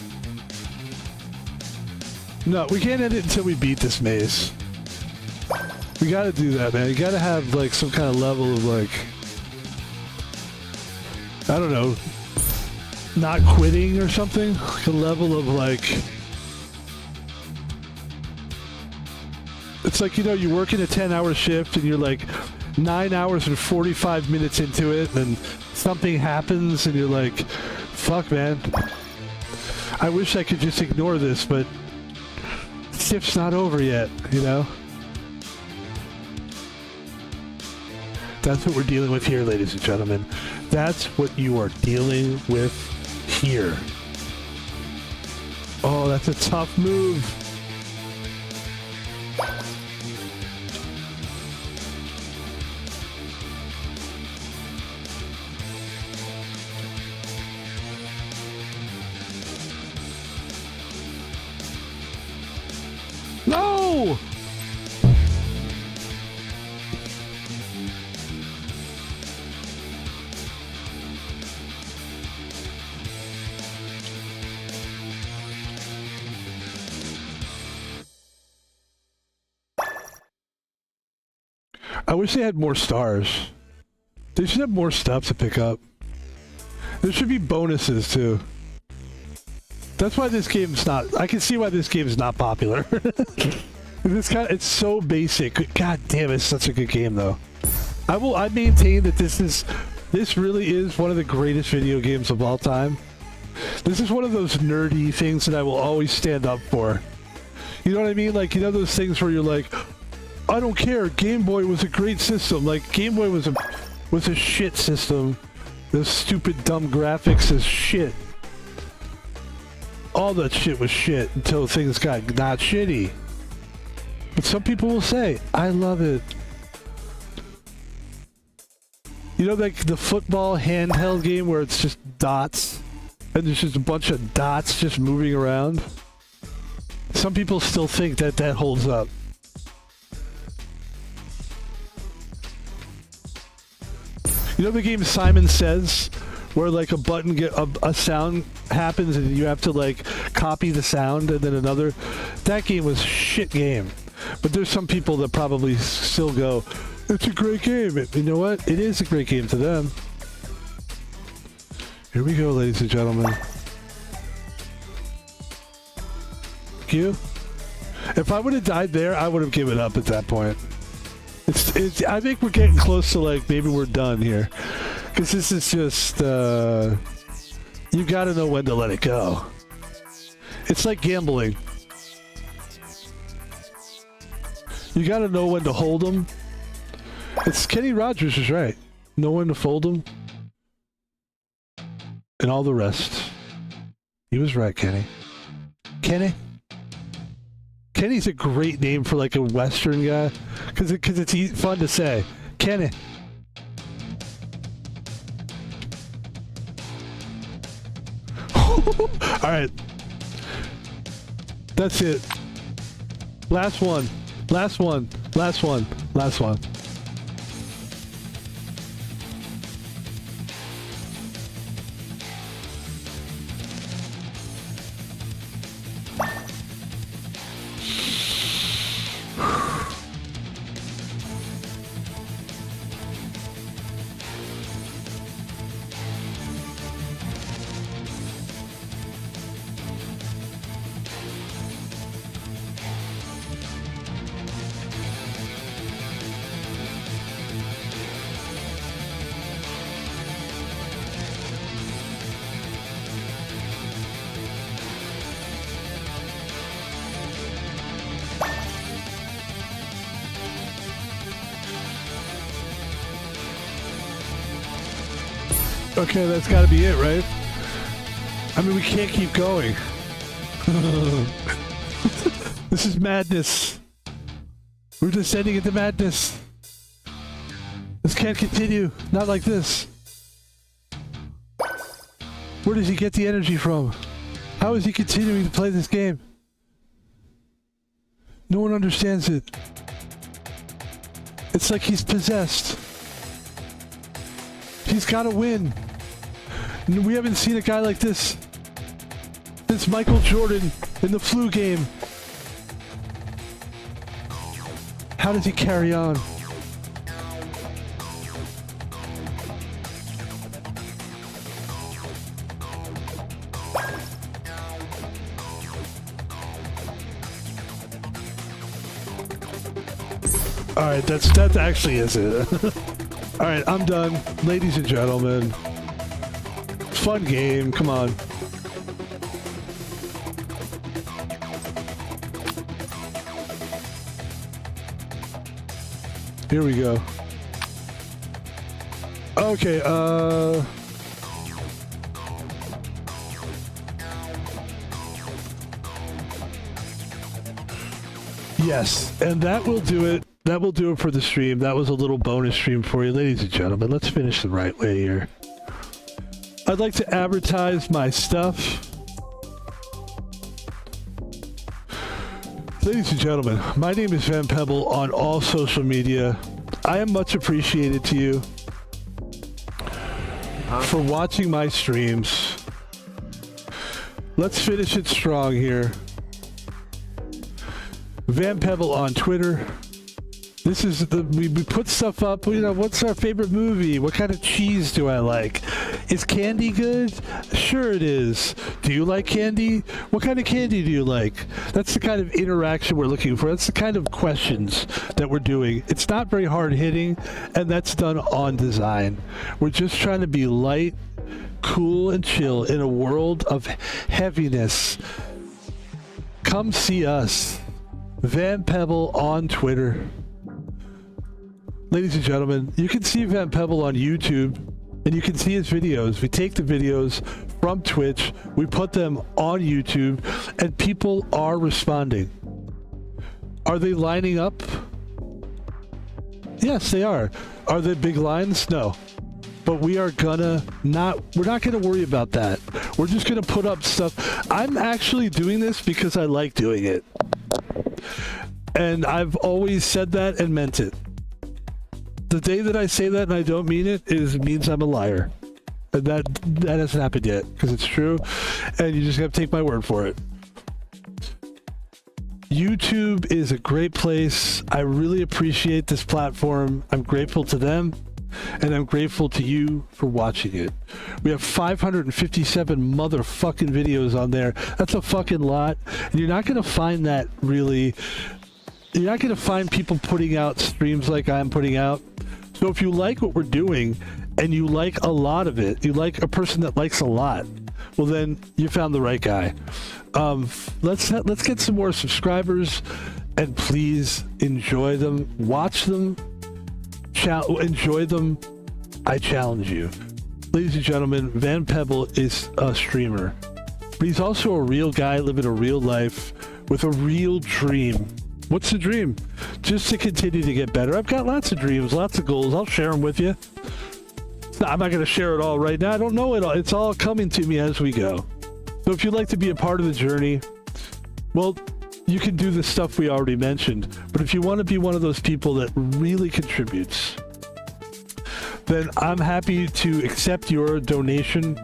No, we can't end it until we beat this maze. We gotta do that, man. You gotta have, like, some kind of level of, like... I don't know. Not quitting or something? Like a level of, like... It's like, you know, you work in a 10-hour shift and you're like 9 hours and 45 minutes into it and something happens and you're like, fuck, man. I wish I could just ignore this, but shift's not over yet, you know? That's what we're dealing with here, ladies and gentlemen. That's what you are dealing with here. Oh, that's a tough move. No! I wish they had more stars. They should have more stuff to pick up. There should be bonuses too. That's why this game's not... I can see why this game is not popular. It's so basic. God damn, it's such a good game though. I maintain that this is This really is one of the greatest video games of all time. This is one of those nerdy things that I will always stand up for. You know what I mean? Like, you know those things where you're like, I don't care, Game Boy was a great system. Like, Game Boy was a shit system. The stupid dumb graphics is shit. All that shit was shit until things got not shitty. But some people will say, I love it. You know, like the football handheld game where it's just dots and there's just a bunch of dots just moving around? Some people still think that that holds up. You know the game Simon Says, where like a button a sound happens and you have to like copy the sound and then another? That game was a shit game. But there's some people that probably still go, it's a great game. You know what? It is a great game to them. Here we go, ladies and gentlemen. You? If I would have died there, I would have given up at that point. I think we're getting close to like, maybe we're done here. Because this is just, you gotta know when to let it go. It's like gambling. You gotta know when to hold them. It's Kenny Rogers is right. Know when to fold them. And all the rest. He was right, Kenny. Kenny? Kenny's a great name for like a Western guy. Because it's fun to say. Kenny. Alright. That's it. Last one. Last one. Last one. Last one. Okay, that's got to be it, right? I mean, we can't keep going. This is madness. We're descending into madness. This can't continue. Not like this. Where does he get the energy from? How is he continuing to play this game? No one understands it. It's like he's possessed. He's got to win. We haven't seen a guy like this since Michael Jordan in the flu game. How does he carry on? All right, that actually is it. All right, I'm done, ladies and gentlemen. Fun game, come on. Here we go. Okay, yes, and that will do it. That will do it for the stream. That was a little bonus stream for you, ladies and gentlemen. Let's finish the right way here. I'd like to advertise my stuff. Ladies and gentlemen, my name is Van Pebble on all social media. I am much appreciated to you for watching my streams. Let's finish it strong here. Van Pebble on Twitter. we put stuff up. You know, what's our favorite movie? What kind of cheese do I like? Is candy good? Sure it is. Do you like candy? What kind of candy do you like? That's the kind of interaction we're looking for. That's the kind of questions that we're doing. It's not very hard hitting, and that's done on design. We're just trying to be light, cool, and chill in a world of heaviness. Come see us. Van Pebble on Twitter. Ladies and gentlemen, you can see Van Pebble on YouTube, and you can see his videos. We take the videos from Twitch, we put them on YouTube, and people are responding. Are they lining up? Yes, they are. Are they big lines? No. But we're not gonna worry about that. We're just gonna put up stuff. I'm actually doing this because I like doing it. And I've always said that and meant it. The day that I say that and I don't mean it means I'm a liar. And that hasn't happened yet, because it's true, and you just have to take my word for it. YouTube is a great place. I really appreciate this platform. I'm grateful to them, and I'm grateful to you for watching it. We have 557 motherfucking videos on there. That's a fucking lot, and you're not going to find that really. You're not going to find people putting out streams like I'm putting out. So if you like what we're doing, and you like a lot of it, you like a person that likes a lot, well then you found the right guy. Let's get some more subscribers, and please enjoy them, watch them, enjoy them. I challenge you. Ladies and gentlemen, Van Pebble is a streamer, but he's also a real guy living a real life with a real dream. What's the dream? Just to continue to get better. I've got lots of dreams, lots of goals. I'll share them with you. I'm not going to share it all right now. I don't know it all. It's all coming to me as we go. So if you'd like to be a part of the journey, well, you can do the stuff we already mentioned. But if you want to be one of those people that really contributes, then I'm happy to accept your donation.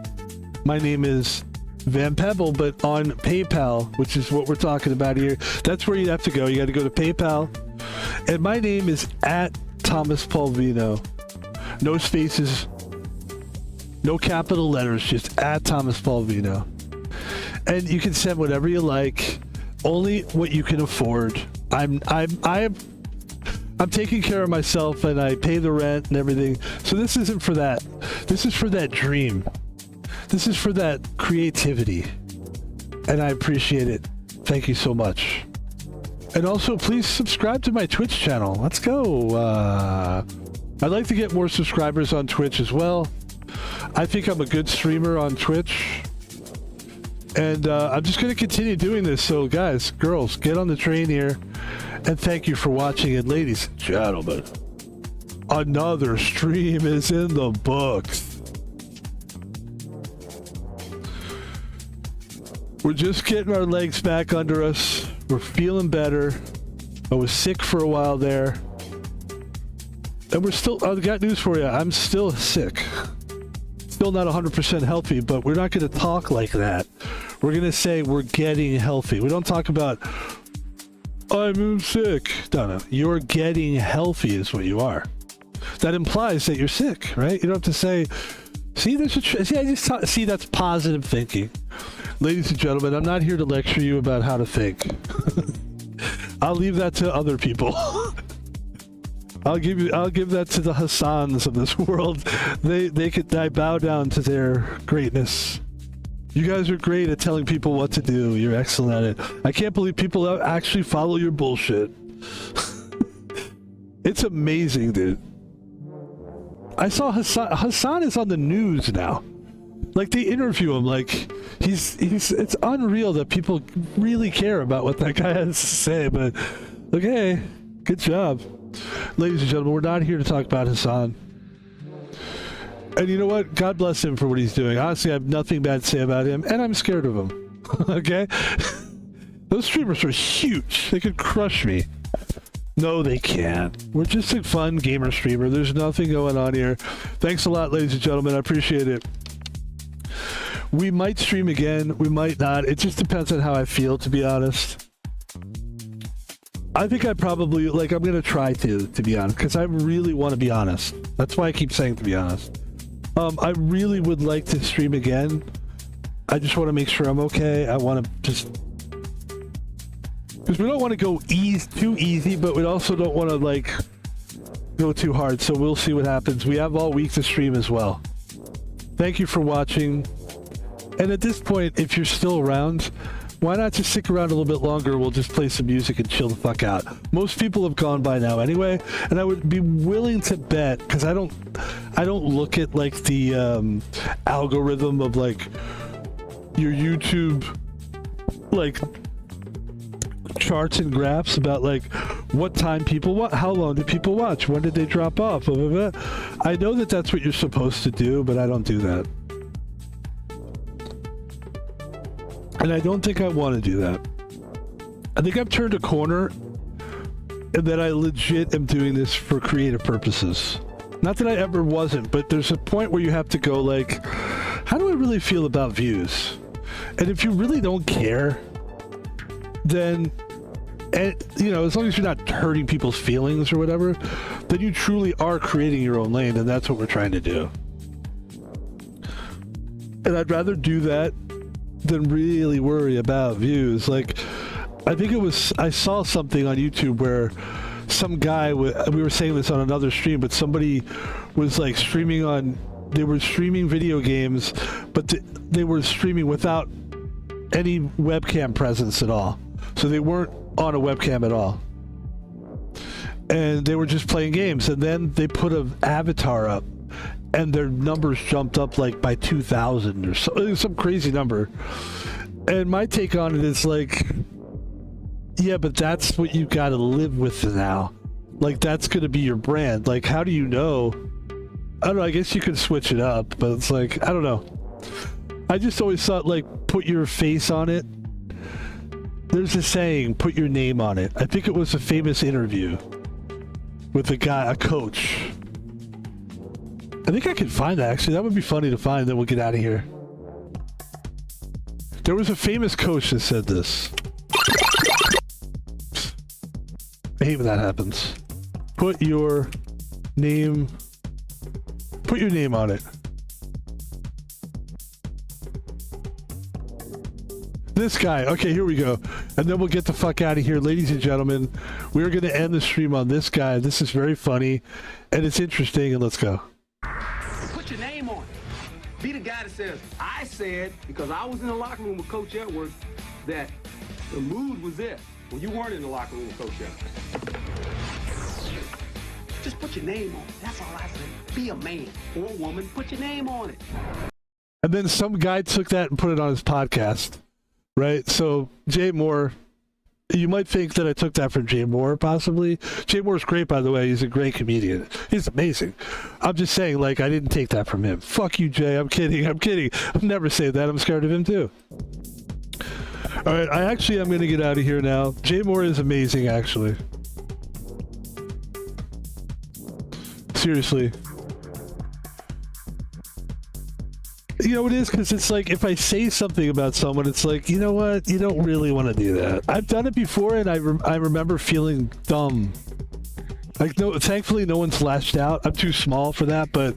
My name is Van Pebble, but on PayPal, which is what we're talking about here, that's where you have to go. You got to go to PayPal. And my name is @ThomasPaulVino. No spaces, no capital letters, just @ThomasPaulVino. And you can send whatever you like, only what you can afford. I'm taking care of myself, and I pay the rent and everything. So this isn't for that. This is for that dream. This is for that creativity. And I appreciate it. Thank you so much. And also, please subscribe to my Twitch channel. Let's go. I'd like to get more subscribers on Twitch as well. I think I'm a good streamer on Twitch. And I'm just going to continue doing this. So guys, girls, get on the train here. And thank you for watching. And ladies and gentlemen, another stream is in the books. We're just getting our legs back under us. We're feeling better. I was sick for a while there. And we're still, I've got news for you. I'm still sick. Still not 100% healthy, but we're not going to talk like that. We're going to say we're getting healthy. We don't talk about, I'm sick. No. You're getting healthy is what you are. That implies that you're sick, right? You don't have to say, see, that's positive thinking. Ladies and gentlemen, I'm not here to lecture you about how to think. I'll leave that to other people. I'll give that to the Hassans of this world. I bow down to their greatness. You guys are great at telling people what to do. You're excellent at it. I can't believe people actually follow your bullshit. It's amazing, dude. I saw Hassan is on the news now. Like, they interview him, like, it's unreal that people really care about what that guy has to say, but, okay, good job. Ladies and gentlemen, we're not here to talk about Hassan. And you know what? God bless him for what he's doing. Honestly, I have nothing bad to say about him, and I'm scared of him. Okay? Those streamers are huge. They could crush me. No, they can't. We're just a fun gamer streamer. There's nothing going on here. Thanks a lot, ladies and gentlemen. I appreciate it. We might stream again. We might not. It just depends on how I feel, to be honest. I think I probably, like, I'm going to try to be honest, because I really want to be honest. That's why I keep saying to be honest. I really would like to stream again. I just want to make sure I'm okay. I want to just... Because we don't want to go too easy, but we also don't want to, like, go too hard. So we'll see what happens. We have all week to stream as well. Thank you for watching. And at this point, if you're still around, why not just stick around a little bit longer? We'll just play some music and chill the fuck out. Most people have gone by now anyway, and I would be willing to bet, because I don't look at like the algorithm of like your YouTube like charts and graphs about like what time people watch, how long did people watch, when did they drop off, blah, blah, blah. I know that that's what you're supposed to do, but I don't do that. And I don't think I want to do that. I think I've turned a corner and that I legit am doing this for creative purposes. Not that I ever wasn't, but there's a point where you have to go like, how do I really feel about views? And if you really don't care, then, and, you know, as long as you're not hurting people's feelings or whatever, then you truly are creating your own lane, and that's what we're trying to do. And I'd rather do that than really worry about views. Like, I think it was, I saw something on YouTube where some guy, we were saying this on another stream, but somebody was like streaming on, they were streaming video games, but they were streaming without any webcam presence at all. So they weren't on a webcam at all. And they were just playing games, and then they put an avatar up, and their numbers jumped up like by 2,000 or so. It was some crazy number. And my take on it is like, yeah, but that's what you got to live with now. Like, that's going to be your brand. Like, how do you know? I don't know. I guess you could switch it up, but it's like, I don't know. I just always thought, like, put your face on it. There's a saying, put your name on it. I think it was a famous interview with a guy, a coach. I think I can find that, actually. That would be funny to find, then we'll get out of here. There was a famous coach that said this. I hate when that happens. Put your name on it. This guy. Okay, here we go. And then we'll get the fuck out of here. Ladies and gentlemen, we're going to end the stream on this guy. This is very funny, and it's interesting, and let's go. Put your name on it. Be the guy that says, I said, because I was in the locker room with Coach Edwards, that the mood was this. When you weren't in the locker room with Coach Edwards. Just put your name on it. That's all I say. Be a man or a woman. Put your name on it. And then some guy took that and put it on his podcast, right? So Jay Moore, you might think that I took that from Jay Moore, possibly. Jay Moore's great, by the way. He's a great comedian. He's amazing. I'm just saying, like, I didn't take that from him. Fuck you, Jay. I'm kidding. I'll never say that. I'm scared of him, too. All right, I'm going to get out of here now. Jay Moore is amazing, actually. Seriously. You know, it is, because it's like, if I say something about someone, it's like, you know what? You don't really want to do that. I've done it before, and I remember feeling dumb. Like, no, thankfully, no one's lashed out. I'm too small for that, but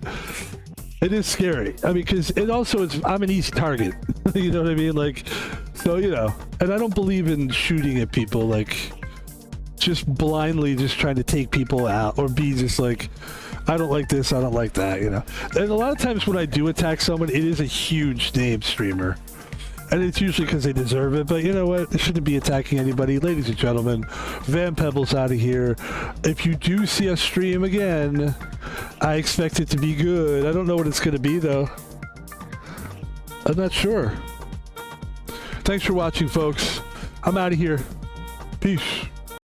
it is scary. I mean, because it also is, I'm an easy target. You know what I mean? Like, so, you know, and I don't believe in shooting at people, like, just blindly just trying to take people out, or be just like, I don't like this, I don't like that, you know. And a lot of times when I do attack someone, it is a huge name streamer. And it's usually because they deserve it, but you know what? It shouldn't be attacking anybody. Ladies and gentlemen, Van Pebble's out of here. If you do see us stream again, I expect it to be good. I don't know what it's going to be, though. I'm not sure. Thanks for watching, folks. I'm out of here. Peace.